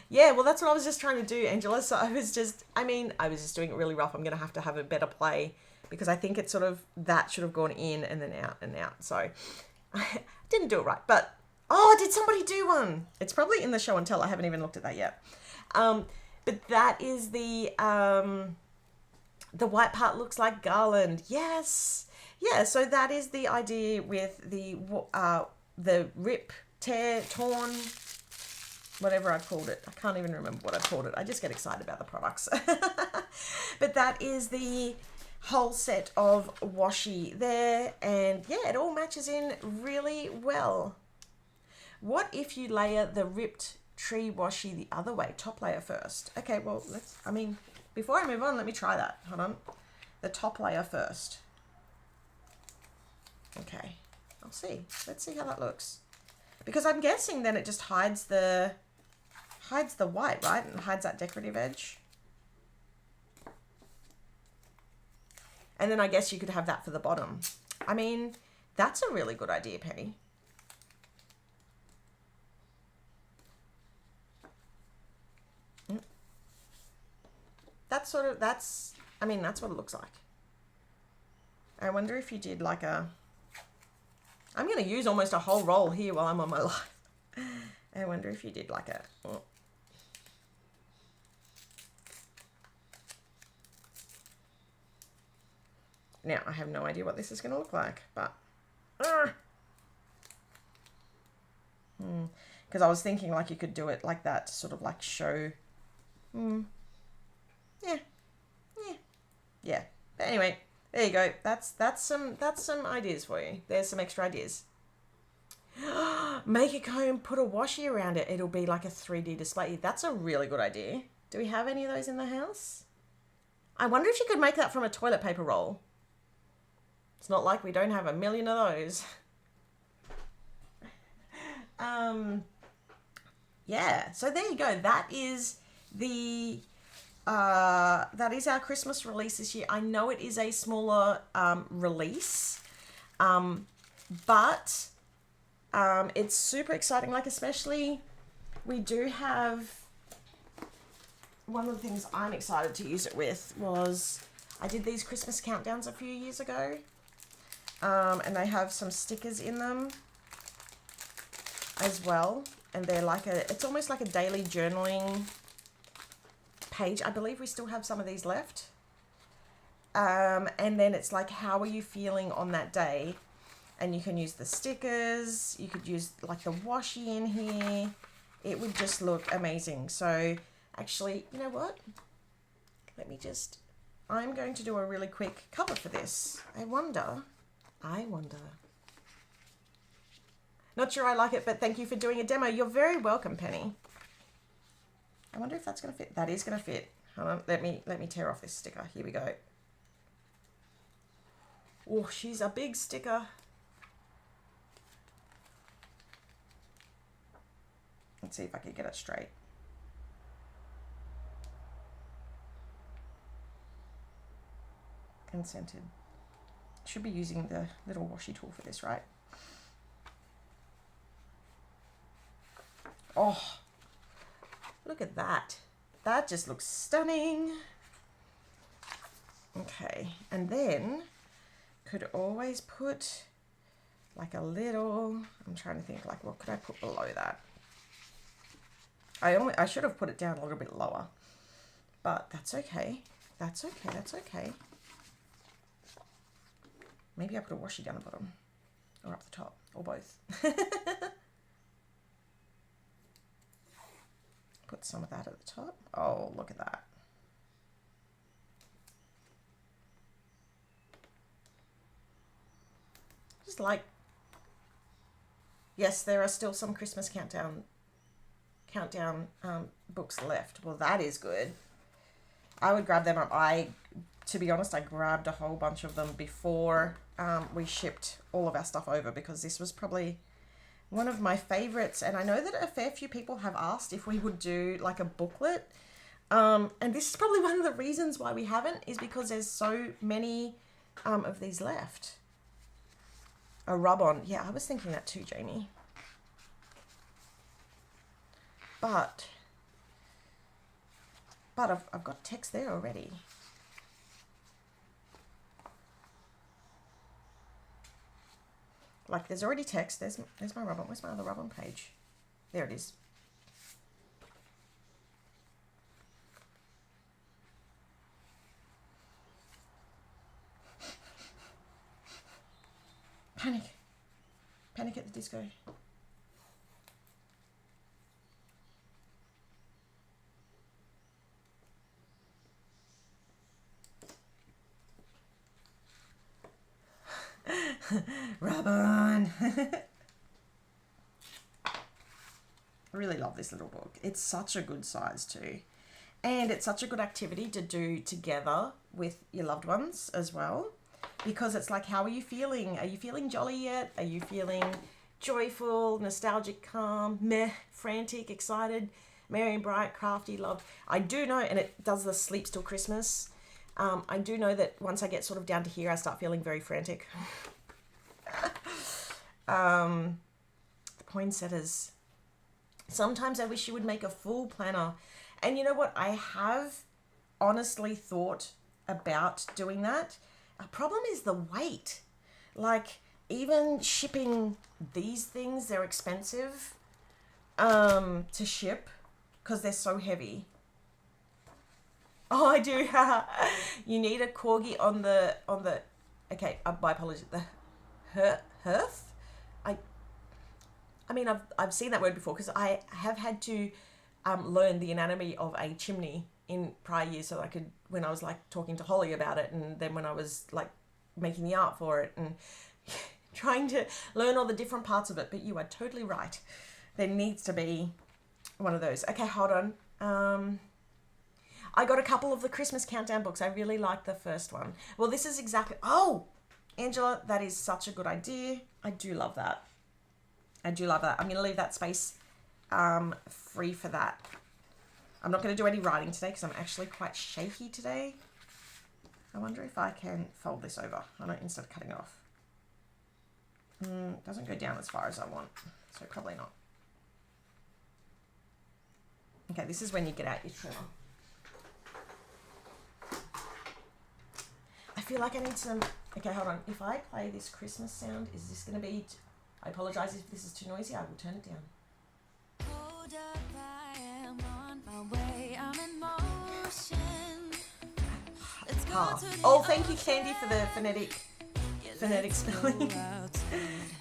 Yeah, well, that's what I was just trying to do, Angela. So I was just doing it really rough. I'm going to have a better play because I think it's sort of, that should have gone in and then out and out. So I didn't do it right. But, oh, did somebody do one? It's probably in the show and tell. I haven't even looked at that yet. But that is the white part looks like garland. Yes. Yeah, so that is the idea with the rip, tear, torn, whatever I called it. I can't even remember what I called it. I just get excited about the products. But that is the whole set of washi there. And yeah, it all matches in really well. What if you layer the ripped tree washi the other way, top layer first? Okay, well, before I move on, let me try that. Hold on. The top layer first. Okay, I'll see. Let's see how that looks. Because I'm guessing then it just hides the white, right? And hides that decorative edge. And then I guess you could have that for the bottom. I mean, that's a really good idea, Penny. That's what it looks like. I wonder if you did like a... I'm going to use almost a whole roll here while I'm on my live. I wonder if you did like a... Oh. Now, I have no idea what this is going to look like, but... Because I was thinking like you could do it like that to sort of like show... Yeah. But anyway... There you go. That's some ideas for you. There's some extra ideas. Make a comb, put a washi around it. It'll be like a 3D display. That's a really good idea. Do we have any of those in the house? I wonder if you could make that from a toilet paper roll. It's not like we don't have a million of those. Yeah, so there you go. That is our Christmas release this year. I know it is a smaller release, but it's super exciting. Like, especially, we do have, one of the things I'm excited to use it with was, I did these Christmas countdowns a few years ago, and they have some stickers in them as well. And they're like it's almost like a daily journaling page. I believe we still have some of these left. And then it's like, how are you feeling on that day? And you can use the stickers. You could use like the washi in here. It would just look amazing. So actually, you know what? I'm going to do a really quick cover for this. I wonder. Not sure I like it, but thank you for doing a demo. You're very welcome, Penny. I wonder if that's going to fit. That is going to fit. Hold on. Let me tear off this sticker. Here we go. Oh, she's a big sticker. Let's see if I can get it straight. Consented. Should be using the little washi tool for this, right? Oh, look at that. That just looks stunning. Okay, and then could always put like a little, I'm trying to think, like, what could I put below that? I should have put it down a little bit lower, but that's okay. That's okay. Maybe I put a washi down the bottom or up the top or both. Put some of that at the top. Oh, look at that. Just like, yes, there are still some Christmas countdown books left. Well, that is good. I would grab them up. To be honest, I grabbed a whole bunch of them before we shipped all of our stuff over, because this was probably one of my favorites. And I know that a fair few people have asked if we would do like a booklet. And this is probably one of the reasons why we haven't, is because there's so many of these left. A rub-on. Yeah, I was thinking that too, Jamie. But I've got text there already. Like, there's already text. There's my rub-on. Where's my other rub-on page? There it is. Panic at the disco. Rub-on. I really love this little book. It's such a good size too. And it's such a good activity to do together with your loved ones as well. Because it's like, how are you feeling? Are you feeling jolly yet? Are you feeling joyful, nostalgic, calm, meh, frantic, excited, merry and bright, crafty, loved? I do know, and it does the sleeps till Christmas. I do know that once I get sort of down to here, I start feeling very frantic. The poinsettias. Sometimes I wish you would make a full planner. And you know what? I have honestly thought about doing that. A problem is the weight. Like, even shipping these things, they're expensive to ship because they're so heavy. Oh, I do. You need a corgi on the okay, my apologies. The hearth. I mean, I've seen that word before, because I have had to learn the anatomy of a chimney in prior years, so I could, when I was like talking to Holly about it, and then when I was like making the art for it and trying to learn all the different parts of it. But you are totally right. There needs to be one of those. Okay, hold on. I got a couple of the Christmas countdown books. I really like the first one. Well, this is exactly... Oh, Angela, that is such a good idea. I do love that. I do love that. I'm going to leave that space free for that. I'm not going to do any writing today because I'm actually quite shaky today. I wonder if I can fold this over instead of cutting it off. Doesn't go down as far as I want, so probably not. Okay, this is when you get out your trimmer. I feel like I need some... Okay, hold on. If I play this Christmas sound, is this going to be... I apologise if this is too noisy. I will turn it down. Hold up, I am on my way. I'm in motion. Let's go to the oh, thank you, Candy, for the phonetic spelling.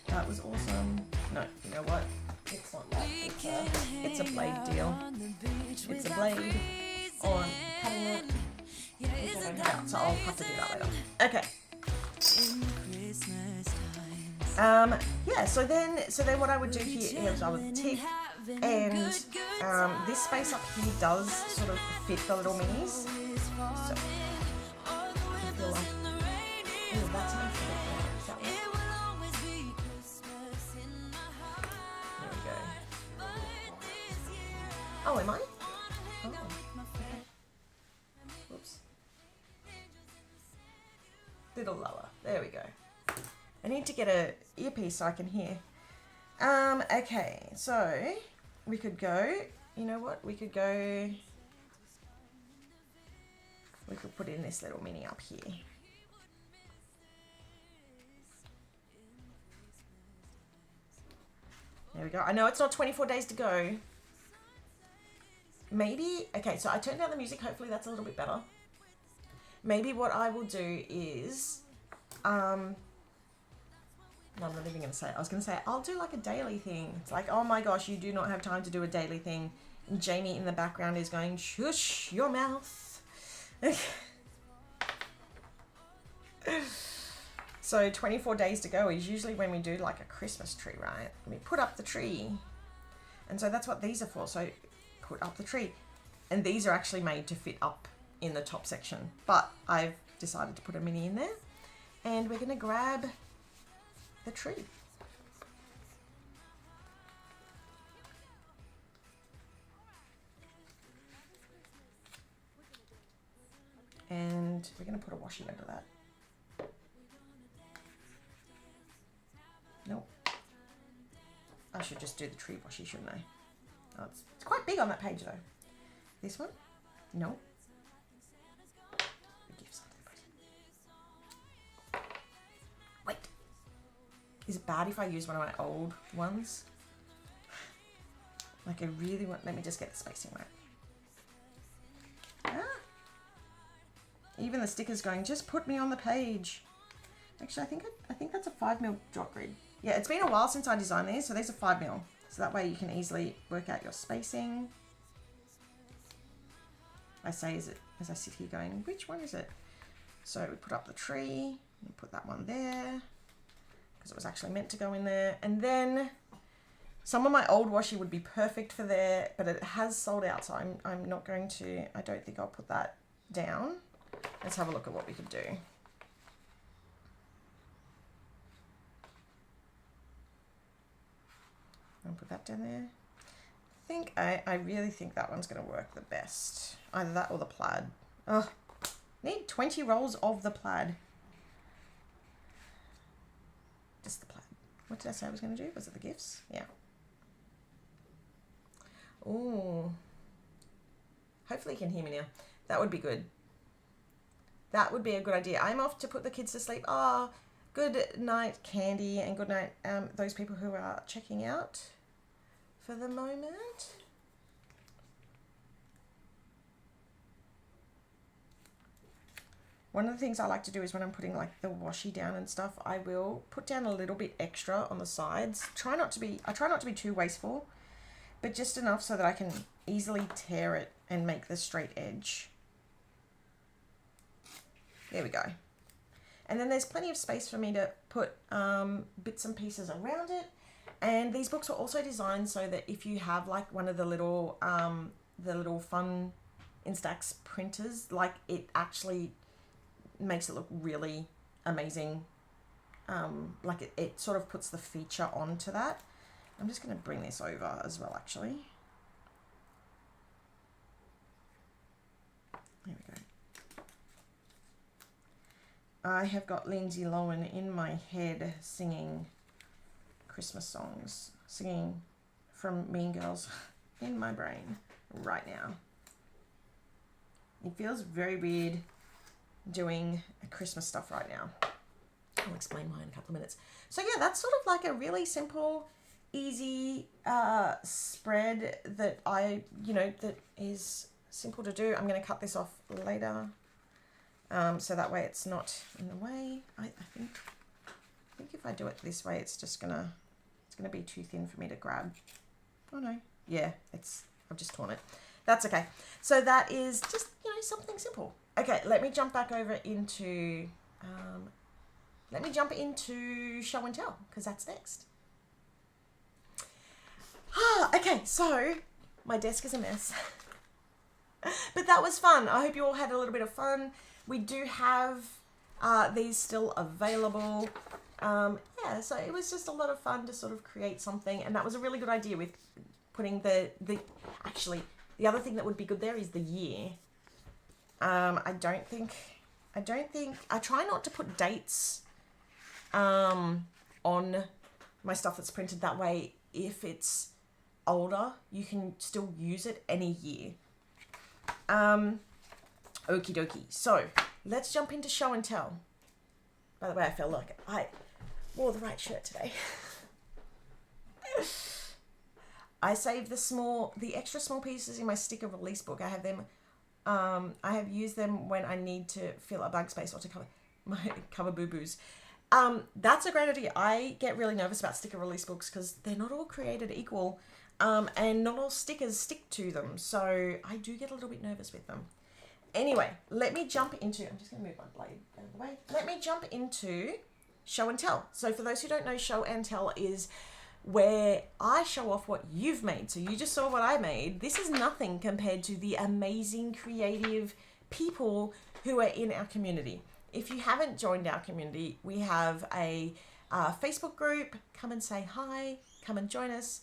That was awesome. No, you know what? It's not that. It's a blade deal. It's a blade on cutting it. Which I don't have, so I'll have to do that later. Okay. Yeah, so then what I would do here is I would tip, and this space up here does sort of fit the little minis. So I feel like, oh, that's my favorite. Is that one? There we go. Oh, am I? Oh, okay. Whoops. Little lower. There we go. I need to get a earpiece so I can hear. Okay, so we could go, you know what? We could put in this little mini up here. There we go. I know it's not 24 days to go. Maybe, okay, so I turned down the music. Hopefully that's a little bit better. Maybe what I will do is, no, I'm not even going to say it. I was going to say, I'll do like a daily thing. It's like, oh my gosh, you do not have time to do a daily thing. And Jamie in the background is going, shush your mouth. So 24 days to go is usually when we do like a Christmas tree, right? We put up the tree. And so that's what these are for. So put up the tree. And these are actually made to fit up in the top section. But I've decided to put a mini in there. And we're going to grab the tree. And we're going to put a washi over that. Nope. I should just do the tree washi, shouldn't I? Oh, it's quite big on that page though. This one? Nope. Wait. Is it bad if I use one of my old ones? Like I really want, let me just get the spacing right. Ah. Even the sticker's going, just put me on the page. Actually, I think that's a 5mm dot grid. Yeah, it's been a while since I designed these, so these are 5mm. So that way you can easily work out your spacing. I say as I sit here going, which one is it? So we put up the tree, and put that one there, because it was actually meant to go in there. And then some of my old washi would be perfect for there, but it has sold out, so I'm not going to, I don't think I'll put that down. Let's have a look at what we could do. I'll put that down there. I really think that one's going to work the best. Either that or the plaid. Oh, need 20 rolls of the plaid. Just the plaid. What did I say I was going to do? Was it the gifts? Yeah. Ooh. Hopefully you can hear me now. That would be good. That would be a good idea. I'm off to put the kids to sleep. Oh, good night, Candy, and good night, those people who are checking out for the moment. One of the things I like to do is when I'm putting like the washi down and stuff, I will put down a little bit extra on the sides. I try not to be too wasteful, but just enough so that I can easily tear it and make the straight edge. There we go. And then there's plenty of space for me to put bits and pieces around it. And these books were also designed so that if you have like one of the little Fun Instax printers, like it actually makes it look really amazing like it sort of puts the feature onto that. I'm just going to bring this over as well, actually. There we go. I have got Lindsay Lohan in my head singing Christmas songs, singing from Mean Girls in my brain right now. It feels very weird doing Christmas stuff right now. I'll explain why in a couple of minutes. So yeah, that's sort of like a really simple, easy spread that that is simple to do. I'm going to cut this off later. So that way it's not in the way. I think if I do it this way, it's gonna be too thin for me to grab. Oh no, yeah, I've just torn it. That's okay. So that is just something simple. Okay, let me jump back over into show and tell, because that's next. Okay, so my desk is a mess, but that was fun. I hope you all had a little bit of fun. We do have these still available. Yeah, so it was just a lot of fun to sort of create something, and that was a really good idea with putting actually, the other thing that would be good there is the year. I try not to put dates on my stuff that's printed. That way, if it's older, you can still use it any year. Okie dokie. So let's jump into show and tell. By the way, I felt like I wore the right shirt today. I saved the extra small pieces in my sticker release book. I have them. I have used them when I need to fill a blank space or to cover boo-boos. That's a great idea. I get really nervous about sticker release books because they're not all created equal, and not all stickers stick to them. So I do get a little bit nervous with them. Anyway, let me jump into, I'm just going to move my blade out of the way. Let me jump into show and tell. So for those who don't know, show and tell is where I show off what you've made. So you just saw what I made. This is nothing compared to the amazing creative people who are in our community. If you haven't joined our community, we have a Facebook group. Come and say hi. Come and join us.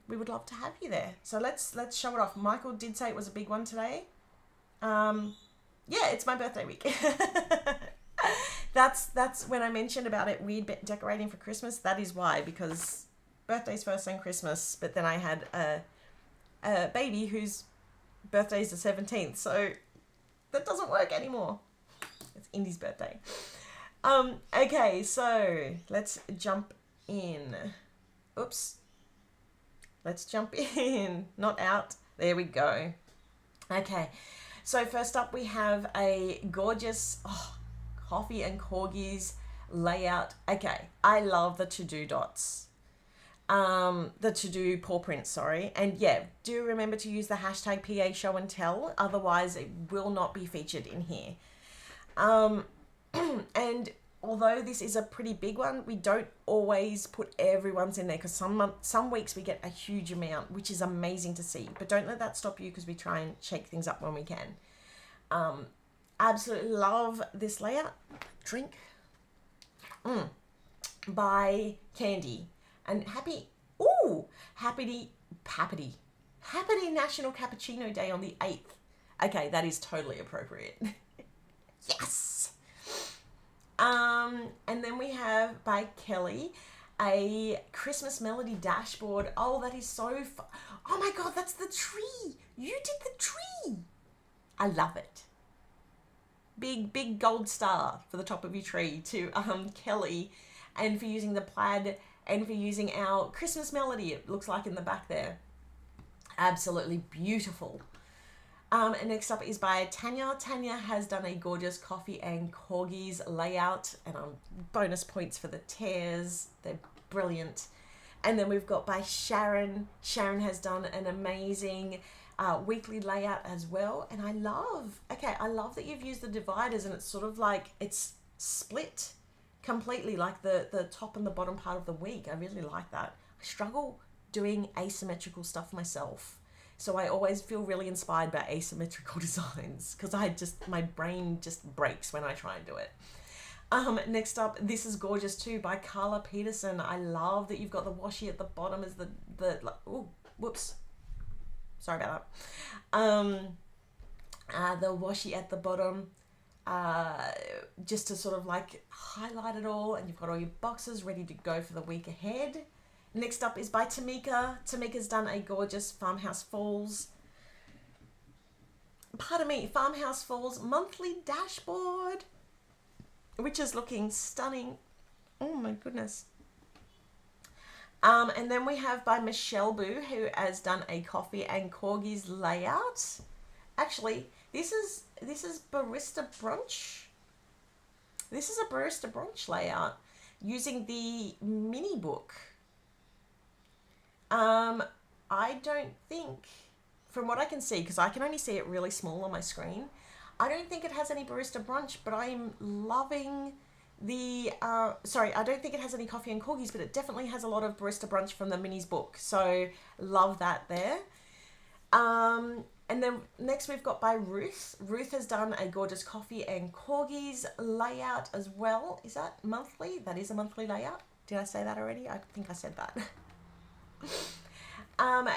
We would love to have you there. So let's show it off. Michael did say it was a big one today. Yeah, it's my birthday week. That's when I mentioned about it weird decorating for Christmas. That is why, because birthday's first and Christmas, but then I had a baby whose birthday's the 17th, so that doesn't work anymore. It's Indy's birthday. Okay, so let's jump in. Oops. Let's jump in, not out. There we go. Okay. So first up, we have a gorgeous coffee and corgis layout. Okay, I love the to-do dots. The to-do paw prints, sorry. And yeah, do remember to use the hashtag PA show and tell. Otherwise, it will not be featured in here. And although this is a pretty big one, we don't always put everyone's in there because some weeks we get a huge amount, which is amazing to see. But don't let that stop you because we try and shake things up when we can. Absolutely love this layout. Drink. By Candy. And happy National Cappuccino Day on the 8th. Okay, that is totally appropriate. Yes! And then we have by Kelly a Christmas Melody dashboard. Oh, that is so fun. Oh my God, that's the tree. You did the tree. I love it. Big gold star for the top of your tree to Kelly, and for using the plaid and for using our Christmas Melody, it looks like in the back there. Absolutely beautiful. And next up is by Tanya. Tanya has done a gorgeous coffee and corgis layout, and bonus points for the tears. They're brilliant. And then we've got by Sharon. Sharon has done an amazing weekly layout as well. And I love that you've used the dividers, and it's sort of like it's split completely, like the top and the bottom part of the week. I really like that. I struggle doing asymmetrical stuff myself. So I always feel really inspired by asymmetrical designs because my brain just breaks when I try and do it. Next up, This Is Gorgeous Too by Carla Peterson. I love that you've got the washi at the bottom as the oh, whoops. Sorry about that. The washi at the bottom, just to sort of like highlight it all, and you've got all your boxes ready to go for the week ahead. Next up is by Tamika. Tamika's done a gorgeous Farmhouse Falls monthly dashboard, which is looking stunning. Oh my goodness. And then we have by Michelle Boo, who has done a coffee and corgis layout. Actually, this is barista brunch. This is a barista brunch layout using the mini book. I don't think, from what I can see, because I can only see it really small on my screen, I don't think it has any barista brunch, but I'm loving the, sorry, I don't think it has any coffee and corgis, but it definitely has a lot of barista brunch from the minis book. So love that there. And then next we've got by Ruth. Ruth has done a gorgeous coffee and corgis layout as well. Is that monthly? That is a monthly layout. Did I say that already? I think I said that.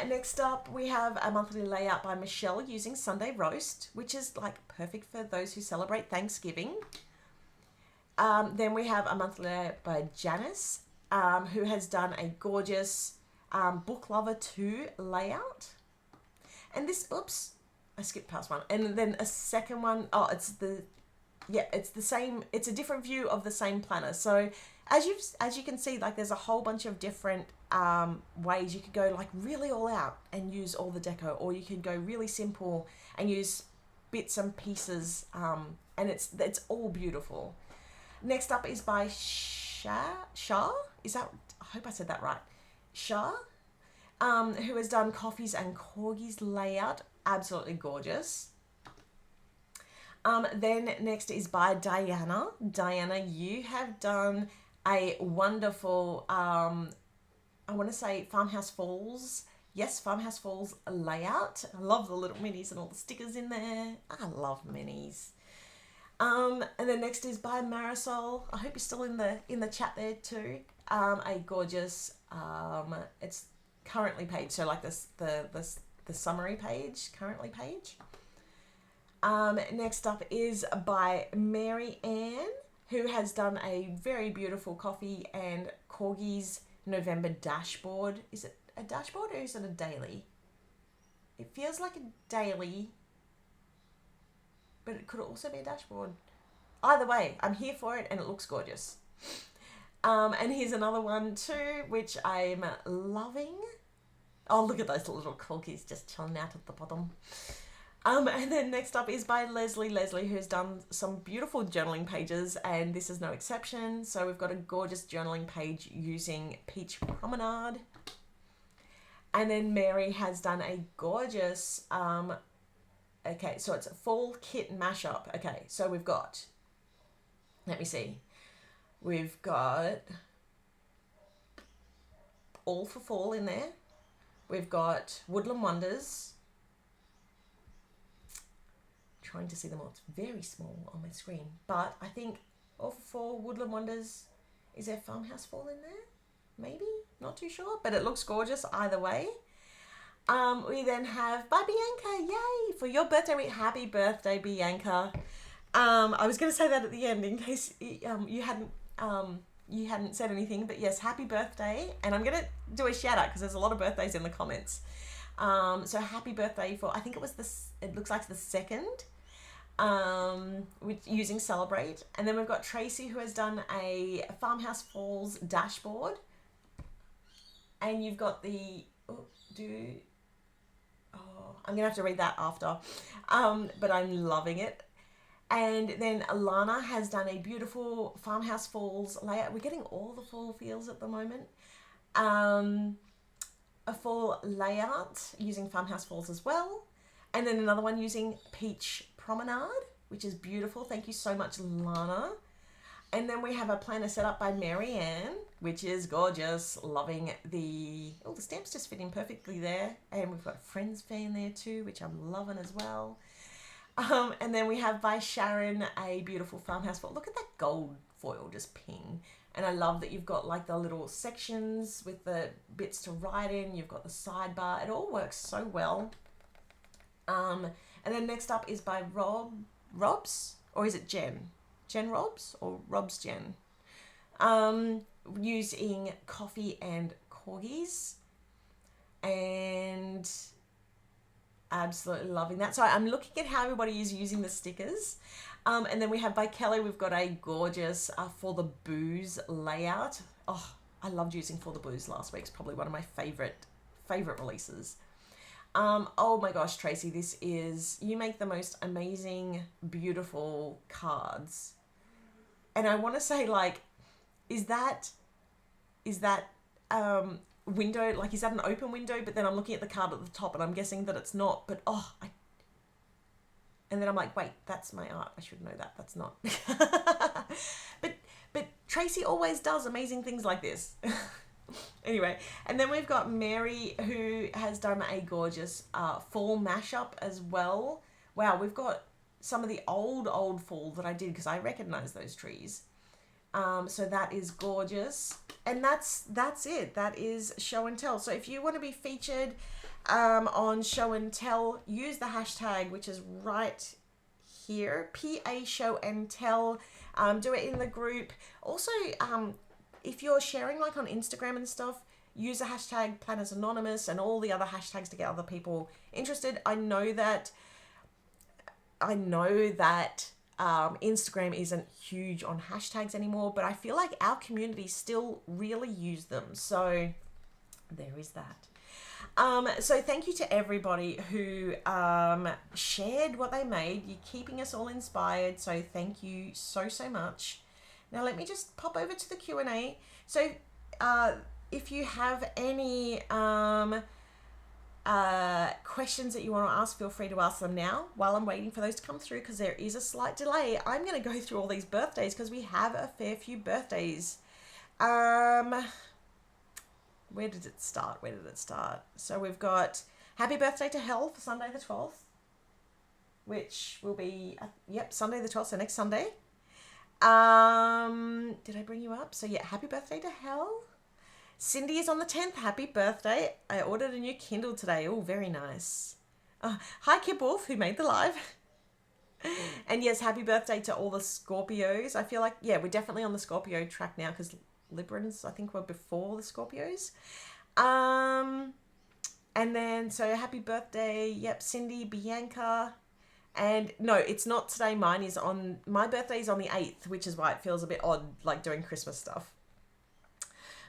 Next up, we have a monthly layout by Michelle using Sunday Roast, which is like perfect for those who celebrate Thanksgiving. Then we have a monthly layout by Janice, who has done a gorgeous Book Lover 2 layout. And this, oops, I skipped past one. And then a second one, it's the same, it's a different view of the same planner. So as you can see, like there's a whole bunch of different ways you could go like really all out and use all the deco, or you could go really simple and use bits and pieces, and it's all beautiful. Next up is by Shah, is that, I hope I said that right, Shah, who has done Coffees and Corgis layout, absolutely gorgeous. Then next is by Diana. Diana, you have done a wonderful, I want to say Farmhouse Falls. Yes, Farmhouse Falls layout. I love the little minis and all the stickers in there. I love minis. And then next is by Marisol. I hope you're still in the chat there too. A gorgeous, it's currently page. So like this, the summary page, currently page. Next up is by Mary Ann, who has done a very beautiful coffee and corgis November dashboard. Is it a dashboard or is it a daily? It feels like a daily, but it could also be a dashboard. Either way, I'm here for it and it looks gorgeous. And here's another one too, which I'm loving. Oh, look at those little corgis just chilling out at the bottom. And then next up is by Leslie. Leslie, who's done some beautiful journaling pages, and this is no exception. So we've got a gorgeous journaling page using Peach Promenade. And then Mary has done a gorgeous, okay, so it's a fall kit mashup. Okay, so we've got, let me see. We've got All for Fall in there. We've got Woodland Wonders. Trying to see them all. It's very small on my screen, but I think All for Fall, Woodland Wonders, is there Farmhouse Fall in there? Maybe, not too sure, but it looks gorgeous either way. We then have by Bianca, yay, for your birthday, happy birthday, Bianca. I was going to say that at the end in case you hadn't said anything, but yes, happy birthday. And I'm going to do a shout out because there's a lot of birthdays in the comments. So happy birthday for, I think it looks like the 2nd, with using Celebrate. And then we've got Tracy, who has done a Farmhouse Falls dashboard. And you've got the, I'm going to have to read that after. But I'm loving it. And then Alana has done a beautiful Farmhouse Falls layout. We're getting all the fall feels at the moment. A fall layout using Farmhouse Falls as well. And then another one using Peach Promenade, which is beautiful. Thank you so much, Lana. And then we have a planner set up by Mary Ann, which is gorgeous. Loving the stamps just fit in perfectly there. And we've got Friends fan there too, which I'm loving as well. And then we have by Sharon a beautiful Farmhouse Falls. Look at that gold foil, just ping. And I love that you've got like the little sections with the bits to write in. You've got the sidebar. It all works so well. And then next up is by Robs, or is it Jen? Jen Robs or Robs Jen? Using coffee and corgis, and absolutely loving that. So I'm looking at how everybody is using the stickers. And then we have by Kelly, we've got a gorgeous For the Booze layout. Oh, I loved using For the Booze last week. It's probably one of my favorite releases. Oh my gosh, Tracy, you make the most amazing, beautiful cards. And I want to say, like, is that window, like, is that an open window? But then I'm looking at the card at the top and I'm guessing that it's not, but and then I'm like, wait, that's my art. I should know that. That's not. But Tracy always does amazing things like this. Anyway, and then we've got Mary, who has done a gorgeous fall mashup as well. Wow, we've got some of the old fall that I did because I recognize those trees. So that is gorgeous. And that's it. That is show and tell. So if you want to be featured on show and tell, use the hashtag, which is right here, PA show and tell. Do it in the group. Also, if you're sharing like on Instagram and stuff, use the hashtag Planners Anonymous and all the other hashtags to get other people interested. I know that Instagram isn't huge on hashtags anymore, but I feel like our community still really use them. So there is that. So thank you to everybody who shared what they made. You're keeping us all inspired. So thank you so much. Now let me just pop over to the Q&A. So if you have any questions that you want to ask, feel free to ask them now while I'm waiting for those to come through, because there is a slight delay. I'm going to go through all these birthdays because we have a fair few birthdays. Where did it start? So we've got happy birthday to Hell for Sunday the 12th, which will be, Sunday the 12th, so next Sunday. Did I bring you up? So yeah, happy birthday to Hell. Cindy is on the 10th. Happy birthday. I ordered a new Kindle today. Oh, very nice. Hi, Kip Wolf, who made the live. And yes, happy birthday to all the Scorpios. I feel like, we're definitely on the Scorpio track now because Librans, I think, were before the Scorpios. And then, so happy birthday. Cindy, Bianca. And no, it's not today. My birthday is on the 8th, which is why it feels a bit odd, like doing Christmas stuff.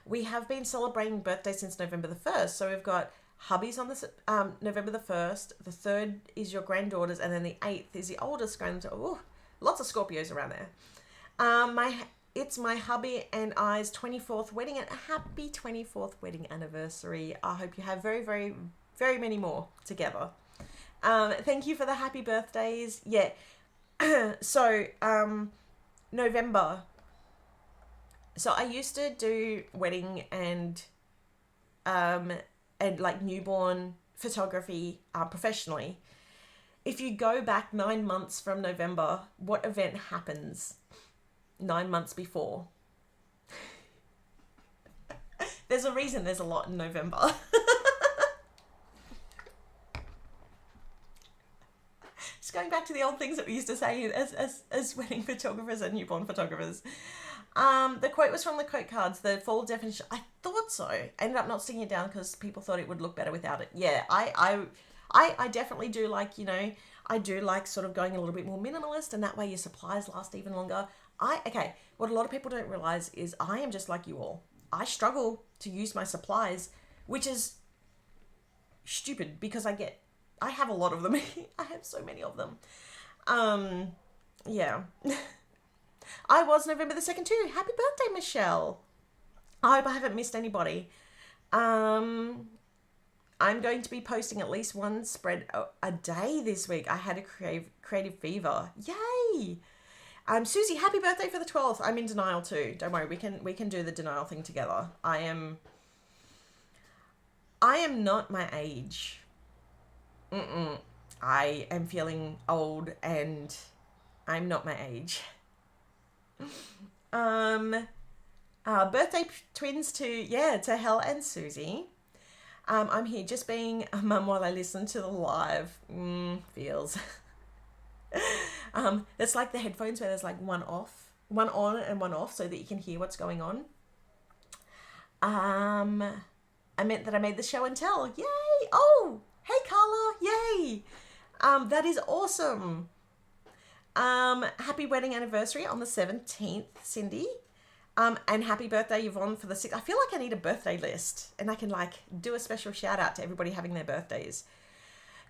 We have been celebrating birthdays since November the 1st. So we've got hubbies on the November the 1st. The 3rd is your granddaughters. And then the 8th is the oldest granddaughter. Oh, lots of Scorpios around there. It's my hubby and I's 24th wedding. And a happy 24th wedding anniversary. I hope you have very, very, very many more together. Thank you for the happy birthdays. Yeah. So, November. So I used to do wedding and like newborn photography professionally. If you go back 9 months from November, what event happens 9 months before? There's a reason there's a lot in November. Just going back to the old things that we used to say as wedding photographers and newborn photographers. The quote was from the quote cards, the full definition. I thought so. I ended up not sticking it down because people thought it would look better without it. Yeah, I definitely do like, I do like sort of going a little bit more minimalist, and that way your supplies last even longer. What a lot of people don't realize is I am just like you all. I struggle to use my supplies, which is stupid because I have a lot of them. I have so many of them. Yeah. I was November the 2nd too. Happy birthday, Michelle. I hope I haven't missed anybody. I'm going to be posting at least one spread a day this week. I had a creative fever. Yay! Susie, happy birthday for the 12th. I'm in denial too. Don't worry, we can do the denial thing together. I am not my age. I am feeling old and I'm not my age. Birthday twins to Hel and Susie. I'm here just being a mum while I listen to the live. Feels. That's like the headphones where there's like one on and one off so that you can hear what's going on. I meant that I made the show and tell. Yay! Oh, hey Carla, yay! That is awesome. Happy wedding anniversary on the 17th, Cindy. And happy birthday, Yvonne, for the 6th. I feel like I need a birthday list and I can like do a special shout out to everybody having their birthdays.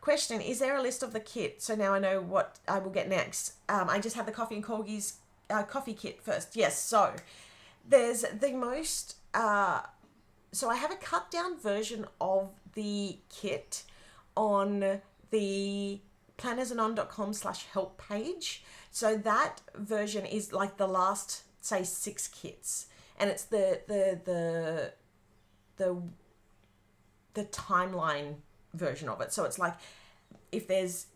Question, is there a list of the kit? So now I know what I will get next. I just had the Coffee and Corgis coffee kit first. Yes, so there's the most... so I have a cut down version of the kit on the plannersanon.com/help page. So that version is like the last, say, 6 kits, and it's the timeline version of it. So it's like if there's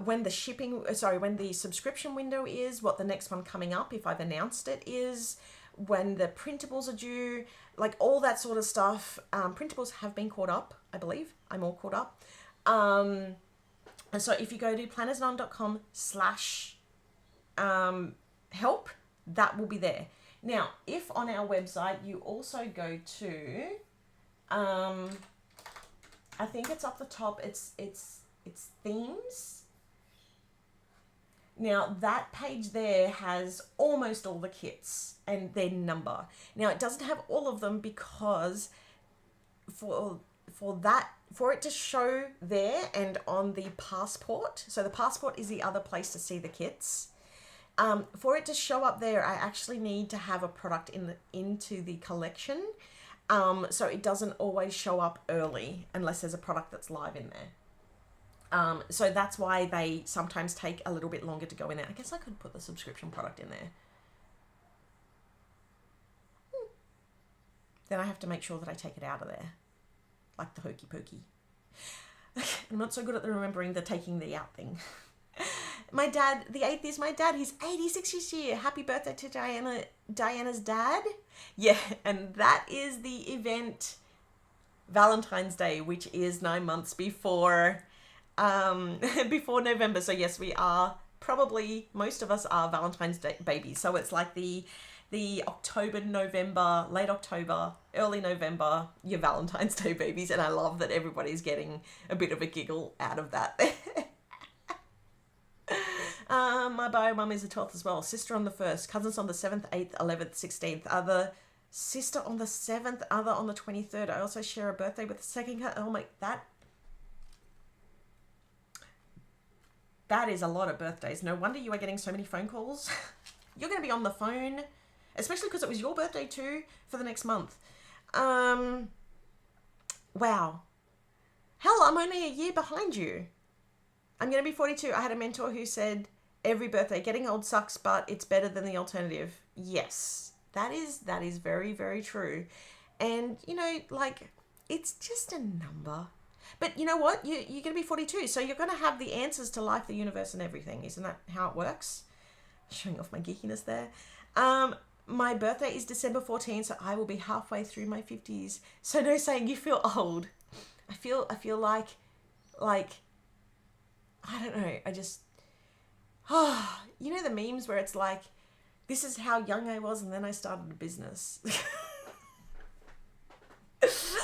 when the subscription window is, what the next one coming up, if I've announced it, is, when the printables are due, like all that sort of stuff. Printables have been caught up, I believe. I'm all caught up. And so if you go to plannersanon.com/help, that will be there. Now, if on our website you also go to, I think it's up the top, it's themes. Now, that page there has almost all the kits and their number. Now, it doesn't have all of them because for it to show there and on the passport, so the passport is the other place to see the kits. For it to show up there, I actually need to have a product into the collection. So it doesn't always show up early unless there's a product that's live in there. So that's why they sometimes take a little bit longer to go in there. I guess I could put the subscription product in there. Then I have to make sure that I take it out of there, like the hokey pokey. I'm not so good at remembering the taking the out thing. My dad, the 8th is my dad. He's 86 this year. Happy birthday to Diana's dad. Yeah, and that is the event Valentine's Day, which is 9 months before before November. So yes, we are probably, most of us are Valentine's Day babies. So it's like the October, November, late October, early November, your Valentine's Day babies. And I love that everybody's getting a bit of a giggle out of that. My bio mum is the 12th as well. Sister on the 1st, cousins on the 7th, 8th, 11th, 16th. Other sister on the 7th, other on the 23rd. I also share a birthday with the second cousin. Oh my, that is a lot of birthdays. No wonder you are getting so many phone calls. You're going to be on the phone, especially because it was your birthday too, for the next month. Wow. Hell, I'm only a year behind you. I'm going to be 42. I had a mentor who said, every birthday, getting old sucks, but it's better than the alternative. Yes, that is very, very true. And, you know, like, it's just a number. But you know what? You're going to be 42, so you're going to have the answers to life, the universe, and everything. Isn't that how it works? Showing off my geekiness there. My birthday is December 14, so I will be halfway through my 50s. So no saying you feel old. I feel like, I don't know, I just, you know the memes where it's like, this is how young I was and then I started a business.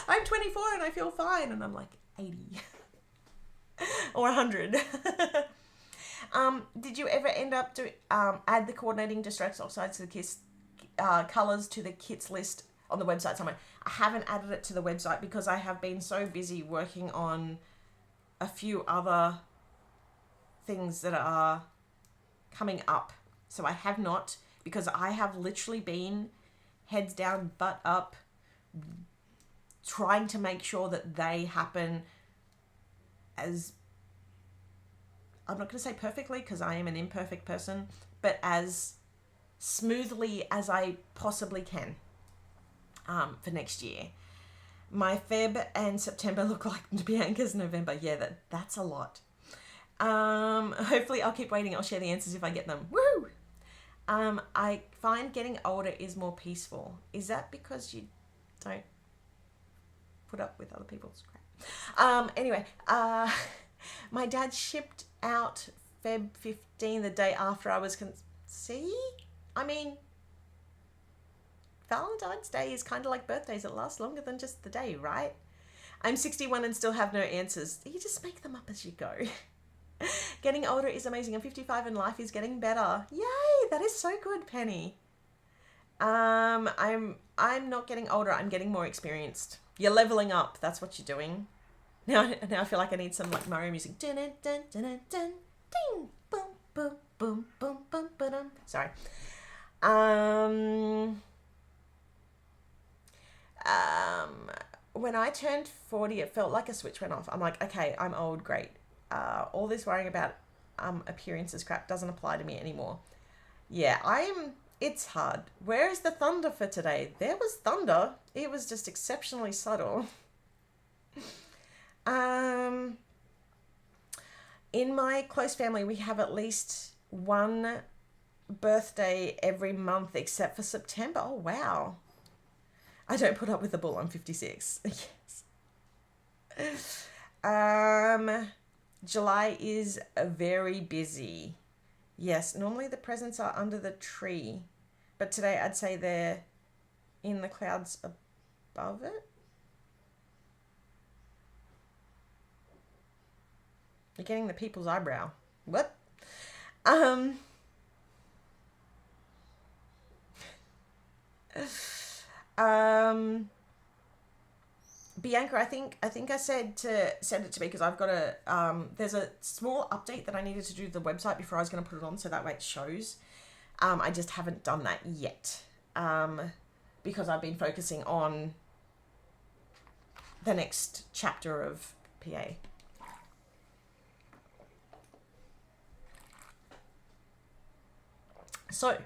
I'm 24 and I feel fine, and I'm like 80 or 100. Did you ever end up to add the coordinating distress oxides to the kits, colors to the kits list on the website somewhere? I haven't added it to the website because I have been so busy working on a few other things that are coming up. So I have not, because I have literally been heads down, butt up, trying to make sure that they happen as, I'm not going to say perfectly because I am an imperfect person, but as smoothly as I possibly can for next year. My Feb and September look like Bianca's November. Yeah, that's a lot. Hopefully I'll keep waiting. I'll share the answers if I get them. Woo! I find getting older is more peaceful. Is that because you don't put up with other people's crap? Anyway, my dad shipped out Feb 15 the day after I was see? I mean, Valentine's Day is kind of like birthdays. It lasts longer than just the day, right? I'm 61 and still have no answers. You just make them up as you go. Getting older is amazing. I'm 55 and life is getting better. Yay! That is so good, Penny. I'm not getting older. I'm getting more experienced. You're leveling up. That's what you're doing. Now I feel like I need some like Mario music. Dun, dun, dun, dun, dun, dun, ding, boom, boom, boom, boom, boom, boom. Sorry. When I turned 40, it felt like a switch went off. I'm like, okay, I'm old, great. All this worrying about appearances crap doesn't apply to me anymore. Yeah, it's hard. Where is the thunder for today? There was thunder. It was just exceptionally subtle. In my close family, we have at least one birthday every month except for September. Oh, wow. I don't put up with the bull. I'm 56. Yes. July is very busy. Yes, normally the presents are under the tree, but today I'd say they're in the clouds above it. You're getting the people's eyebrow. What? Bianca, I think I said to send it to me because I've got there's a small update that I needed to do to the website before I was going to put it on so that way it shows. I just haven't done that yet because I've been focusing on the next chapter of PA. So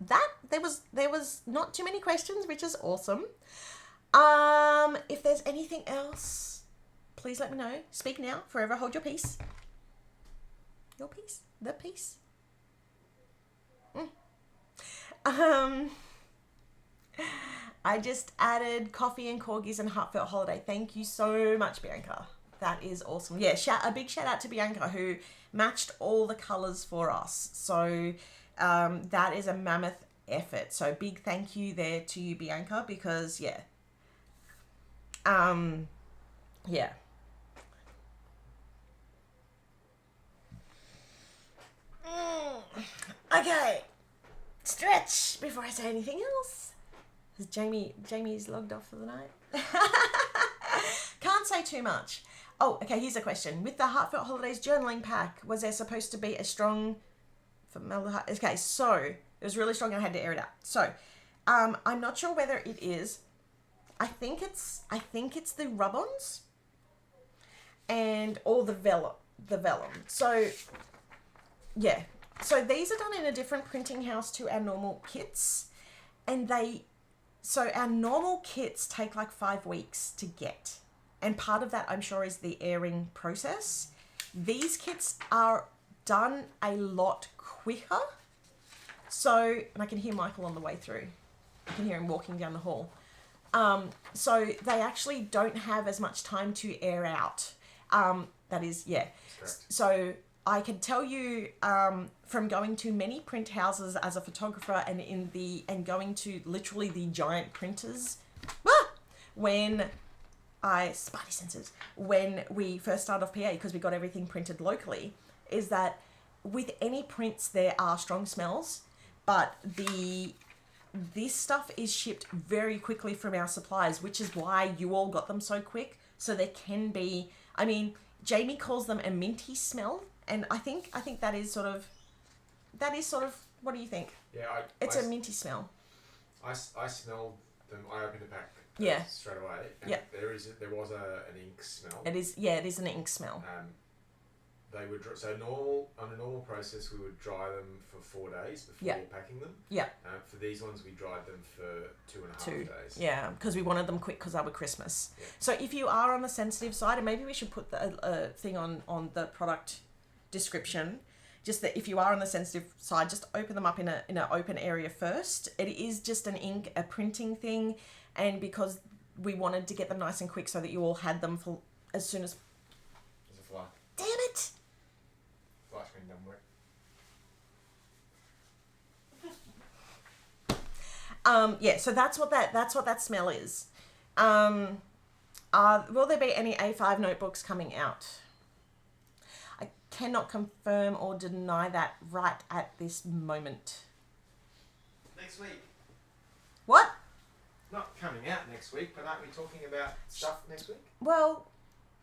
that there was not too many questions, which is awesome. If there's anything else, please let me know. Speak now, forever hold your peace. Your peace, the peace. I just added coffee and corgis and Heartfelt holiday. Thank you so much, Bianca. That is awesome. Yeah, a big shout out to Bianca who matched all the colors for us. So that is a mammoth effort. So big thank you there to you, Bianca, because yeah. Okay. Stretch before I say anything else. Jamie's logged off for the night. Can't say too much. Oh, okay, here's a question. With the Heartfelt Holidays journaling pack, was there supposed to be a strong formaldehyde? Okay, so it was really strong and I had to air it out. So, I'm not sure whether it is. I think it's the rub-ons and all the vellum. So, yeah. So these are done in a different printing house to our normal kits, and so our normal kits take like 5 weeks to get. And part of that, I'm sure, is the airing process. These kits are done a lot quicker. So, and I can hear Michael on the way through. I can hear him walking down the hall. So they actually don't have as much time to air out. That is, yeah. So I can tell you from going to many print houses as a photographer and going to literally the giant printers when we first started off PA, because we got everything printed locally, is that with any prints there are strong smells, but this stuff is shipped very quickly from our suppliers, which is why you all got them so quick. So there can be, I mean, Jamie calls them a minty smell, and I think that is sort of, what do you think? Yeah, it's a minty smell. I smelled them. I opened the pack straight away. And there was an ink smell. It is an ink smell. They would on a normal process we would dry them for 4 days before packing them. Yeah. For these ones we dried them for 2.5 days. Yeah, because we wanted them quick because they were Christmas. Yeah. So if you are on the sensitive side, and maybe we should put the thing on the product description. just that if you are on the sensitive side, just open them up in an open area first. It is just an ink, a printing thing, and because we wanted to get them nice and quick so that you all had them for as soon as... There's a fly. Damn it! Fly screen doesn't work. Yeah, so that's what that smell is. Will there be any A5 notebooks coming out? I cannot confirm or deny that right at this moment. Next week. What? Not coming out next week, but aren't we talking about stuff next week? Well,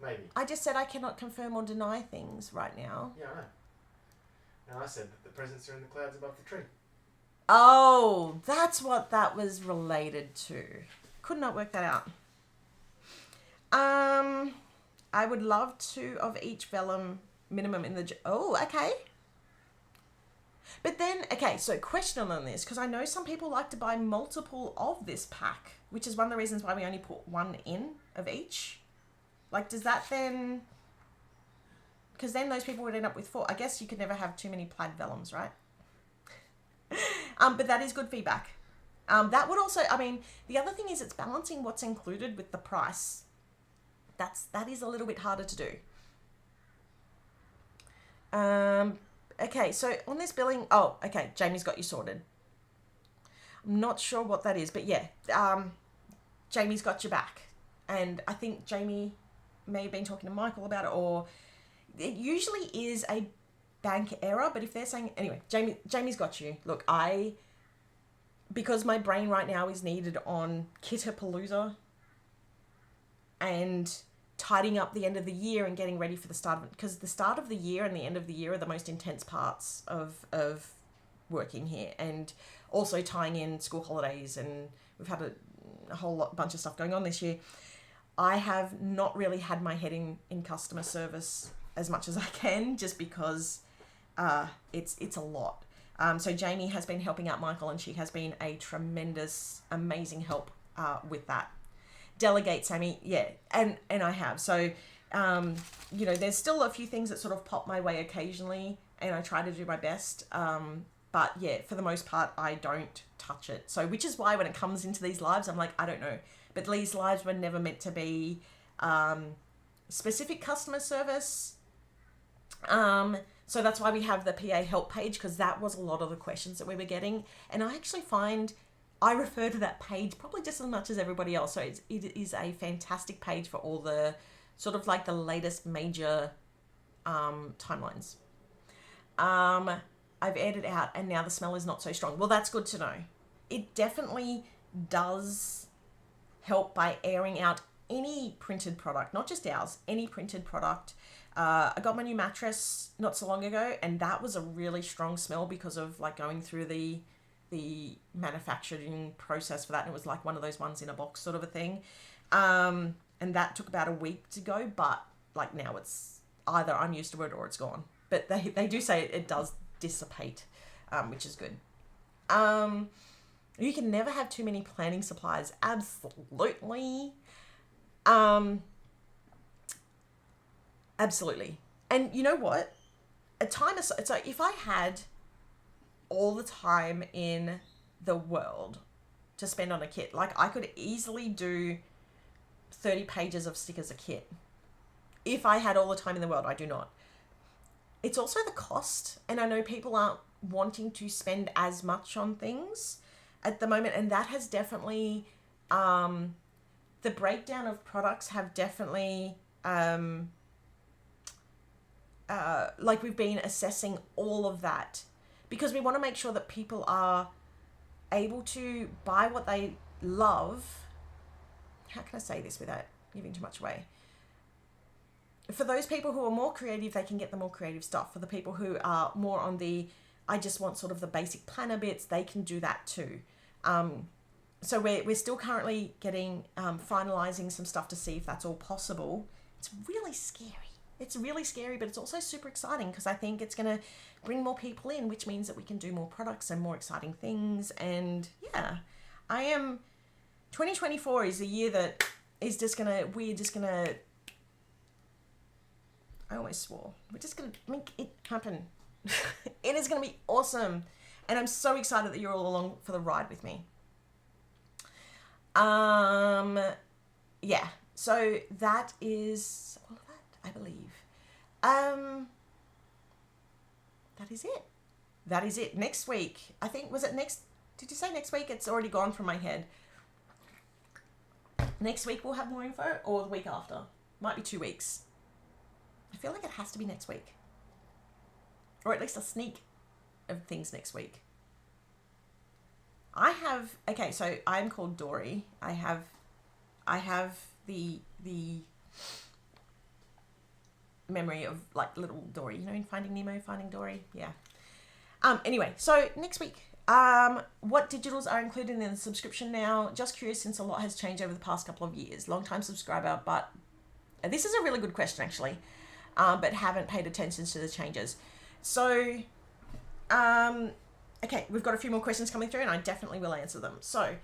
maybe. I just said I cannot confirm or deny things right now. Yeah, I know. And I said that the presents are in the clouds above the tree. Oh, that's what that was related to. Could not work that out. I would love 2 of each vellum minimum in the... Oh, okay. But then, okay, so question on this, because I know some people like to buy multiple of this pack, which is one of the reasons why we only put 1 in of each. Like, does that then... Because then those people would end up with 4. I guess you could never have too many plaid vellums, right? But that is good feedback. That would also, I mean, the other thing is it's balancing what's included with the price. That is a little bit harder to do. Okay, so on this billing, oh, okay, Jamie's got you sorted. I'm not sure what that is, but yeah, Jamie's got your back. And I think Jamie may have been talking to Michael about it, or it usually is a bank error, but if they're saying, anyway, Jamie's got you. Look, because my brain right now is needed on Kittapalooza and tidying up the end of the year and getting ready for the start of it, because the start of the year and the end of the year are the most intense parts of working here, and also tying in school holidays, and we've had a whole bunch of stuff going on this year. I have not really had my head in customer service as much as I can, just because it's a lot. So Jamie has been helping out Michael, and she has been a tremendous, amazing help with that. Delegate, Sami, yeah, and I have. So, there's still a few things that sort of pop my way occasionally, and I try to do my best. But yeah, for the most part, I don't touch it. So, which is why when it comes into these lives, I'm like, I don't know. But these lives were never meant to be specific customer service. So that's why we have the PA help page, because that was a lot of the questions that we were getting. And I actually find I refer to that page probably just as much as everybody else. So it is a fantastic page for all the sort of like the latest major timelines. I've aired it out, and now the smell is not so strong. Well, that's good to know. It definitely does help by airing out any printed product, not just ours, any printed product. I got my new mattress not so long ago, and that was a really strong smell because of like going through the manufacturing process for that, and it was like one of those ones in a box sort of a thing. And that took about a week to go, but like now it's either I'm used to it or it's gone. But they do say it does dissipate, which is good. You can never have too many planning supplies. Absolutely. Absolutely. And you know what? So if I had all the time in the world to spend on a kit, like I could easily do 30 pages of stickers a kit. If I had all the time in the world, I do not. It's also the cost, and I know people aren't wanting to spend as much on things at the moment, and that has definitely, the breakdown of products have definitely, like we've been assessing all of that, because we want to make sure that people are able to buy what they love. How can I say this without giving too much away? For those people who are more creative, they can get the more creative stuff. For the people who are more on the, I just want sort of the basic planner bits, they can do that too. So we're still currently getting, finalizing some stuff to see if that's all possible. It's really scary. It's really scary, but it's also super exciting, because I think it's going to bring more people in, which means that we can do more products and more exciting things. And yeah, 2024 is a year that is I almost swore. We're just going to make it happen. It is going to be awesome. And I'm so excited that you're all along for the ride with me. Yeah. So that is all of that, I believe. That is it. That is it. Next week, I think, was it next? Did you say next week? It's already gone from my head. Next week we'll have more info, or the week after. Might be 2 weeks. I feel like it has to be next week. Or at least a sneak of things next week. Okay, so I'm called Dory. I have the memory of like little Dory, you know, in Finding Nemo, Finding Dory. Yeah. Anyway, so next week, what digitals are included in the subscription now? Just curious, since a lot has changed over the past couple of years. Long time subscriber, but this is a really good question actually, but haven't paid attention to the changes. So, okay, we've got a few more questions coming through, and I definitely will answer them. So,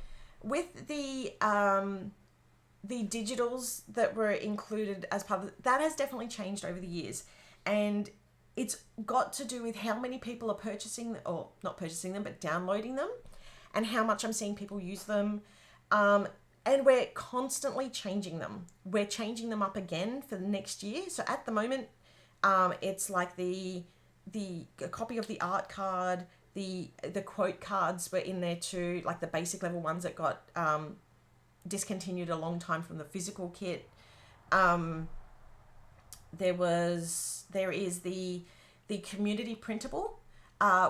with the digitals that were included as part of that has definitely changed over the years, and it's got to do with how many people are purchasing, or not purchasing them, but downloading them, and how much I'm seeing people use them. And we're constantly changing them. We're changing them up again for the next year. So at the moment, it's like a copy of the art card, the quote cards were in there too, like the basic level ones that got discontinued a long time from the physical kit. There is the community printable,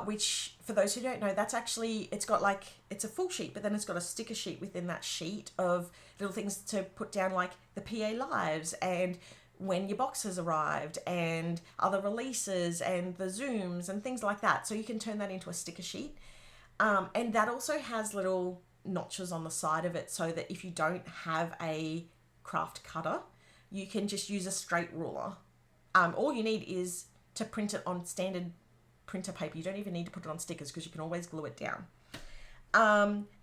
which for those who don't know, that's actually, it's a full sheet, but then it's got a sticker sheet within that sheet of little things to put down, like the PA lives and when your box has arrived and other releases and the Zooms and things like that. So you can turn that into a sticker sheet. And that also has little notches on the side of it so that if you don't have a craft cutter, you can just use a straight ruler. All you need is to print it on standard printer paper. You don't even need to put it on stickers because you can always glue it down.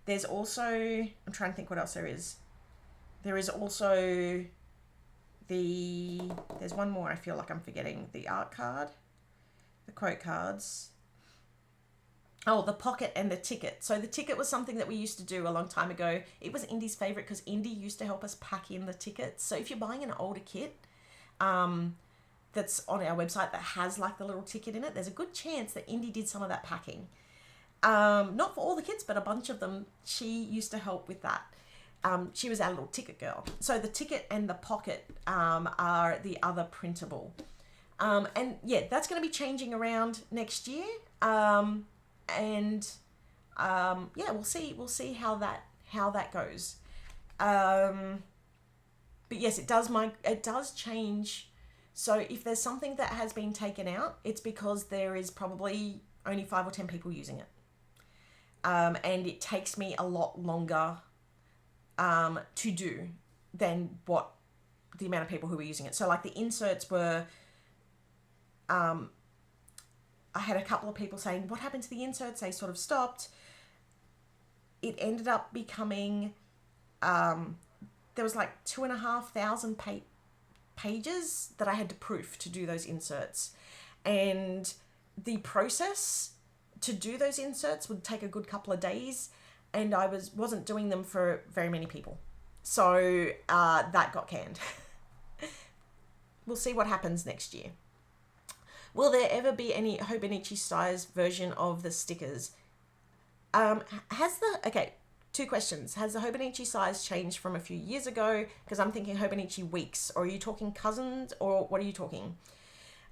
There's also, I'm trying to think what else there is. There is also there's one more I feel like I'm forgetting. The art card, the quote cards. Oh, the pocket and the ticket. So the ticket was something that we used to do a long time ago. It was Indy's favorite because Indy used to help us pack in the tickets. So if you're buying an older kit that's on our website that has like the little ticket in it, there's a good chance that Indy did some of that packing. Not for all the kits, but a bunch of them. She used to help with that. She was our little ticket girl. So the ticket and the pocket are the other printable. And yeah, that's going to be changing around next year. Yeah, we'll see how that goes. But yes, it does change. So if there's something that has been taken out, it's because there is probably only 5 or 10 people using it. And it takes me a lot longer to do than what the amount of people who were using it. So like the inserts were, I had a couple of people saying, what happened to the inserts? They sort of stopped. It ended up becoming, there was like 2,500 pages that I had to proof to do those inserts. And the process to do those inserts would take a good couple of days. And I wasn't doing them for very many people. So that got canned. We'll see what happens next year. Will there ever be any Hobonichi size version of the stickers? Okay, 2 questions. Has the Hobonichi size changed from a few years ago? Because I'm thinking Hobonichi weeks. Or are you talking cousins? Or what are you talking?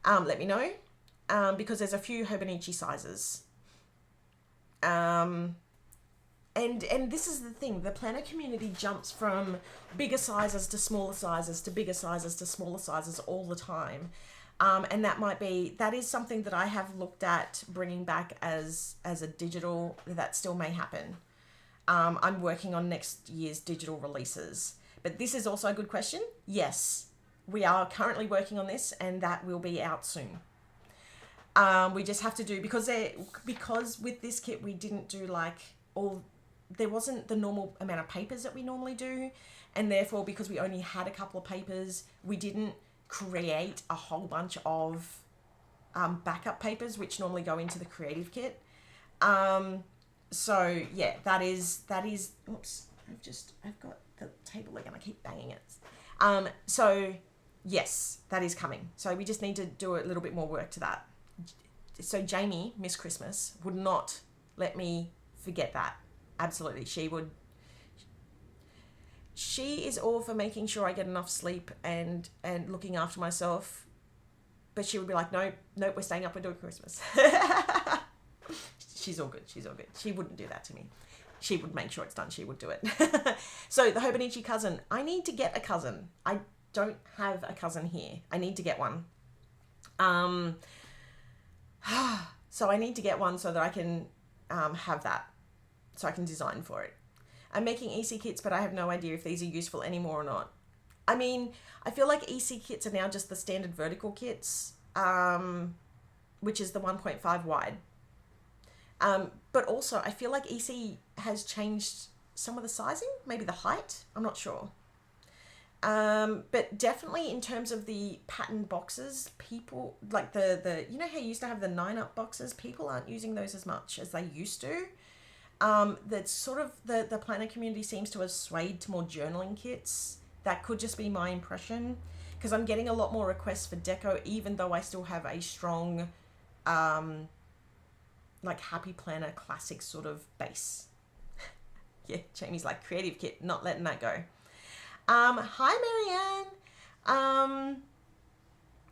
Let me know. Because there's a few Hobonichi sizes. And this is the thing, the planner community jumps from bigger sizes to smaller sizes to bigger sizes to smaller sizes all the time. And that is something that I have looked at bringing back as a digital, that still may happen. I'm working on next year's digital releases. But this is also a good question. Yes, we are currently working on this and that will be out soon. We just have to do, because with this kit we didn't do there wasn't the normal amount of papers that we normally do, and therefore because we only had a couple of papers, we didn't create a whole bunch of backup papers, which normally go into the creative kit. So yeah, that is, oops, I've got the table leg and I keep banging it. So yes, that is coming. So we just need to do a little bit more work to that. So Jamie, Miss Christmas, would not let me forget that. Absolutely. She is all for making sure I get enough sleep and looking after myself. But she would be like, nope, we're staying up, we're doing Christmas. She's all good. She wouldn't do that to me. She would make sure it's done. She would do it. So the Hobonichi cousin. I need to get a cousin. I don't have a cousin here. I need to get one. So I need to get one so that I can have that. So I can design for it. I'm making EC kits, but I have no idea if these are useful anymore or not. I mean, I feel like EC kits are now just the standard vertical kits, which is the 1.5 wide. But also, I feel like EC has changed some of the sizing, maybe the height. I'm not sure. But definitely in terms of the pattern boxes, people, like the you know how you used to have the 9-up boxes? People aren't using those as much as they used to. That's sort of, the planner community seems to have swayed to more journaling kits. That could just be my impression, because I'm getting a lot more requests for deco, even though I still have a strong, like Happy Planner classic sort of base. Yeah, Jamie's like, creative kit, not letting that go. Hi, Marianne.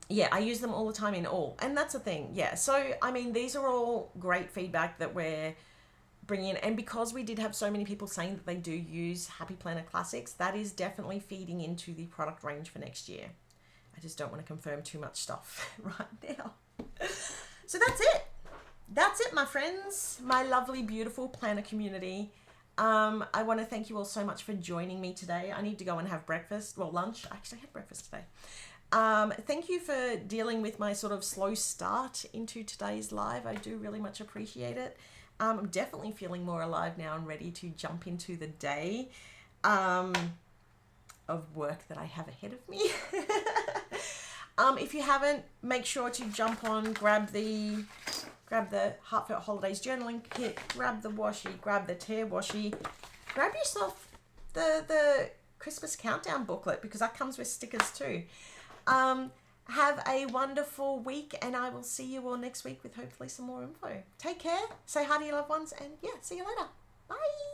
Yeah, I use them all the time in all. And that's the thing, yeah. So, I mean, these are all great feedback that we're bringing in. And because we did have so many people saying that they do use Happy Planner Classics, that is definitely feeding into the product range for next year. I just don't want to confirm too much stuff right now. So that's it. That's it, my friends. My lovely, beautiful planner community. I want to thank you all so much for joining me today. I need to go and have breakfast. Well, lunch. I actually had breakfast today. Thank you for dealing with my sort of slow start into today's live. I do really much appreciate it. I'm definitely feeling more alive now and ready to jump into the day of work that I have ahead of me. If you haven't, make sure to jump on, grab the Heartfelt Holidays journaling kit, grab the washi, grab the tear washi, grab yourself the Christmas countdown booklet, because that comes with stickers too. Have a wonderful week, and I will see you all next week with hopefully some more info. Take care, say hi to your loved ones, and yeah, see you later. Bye.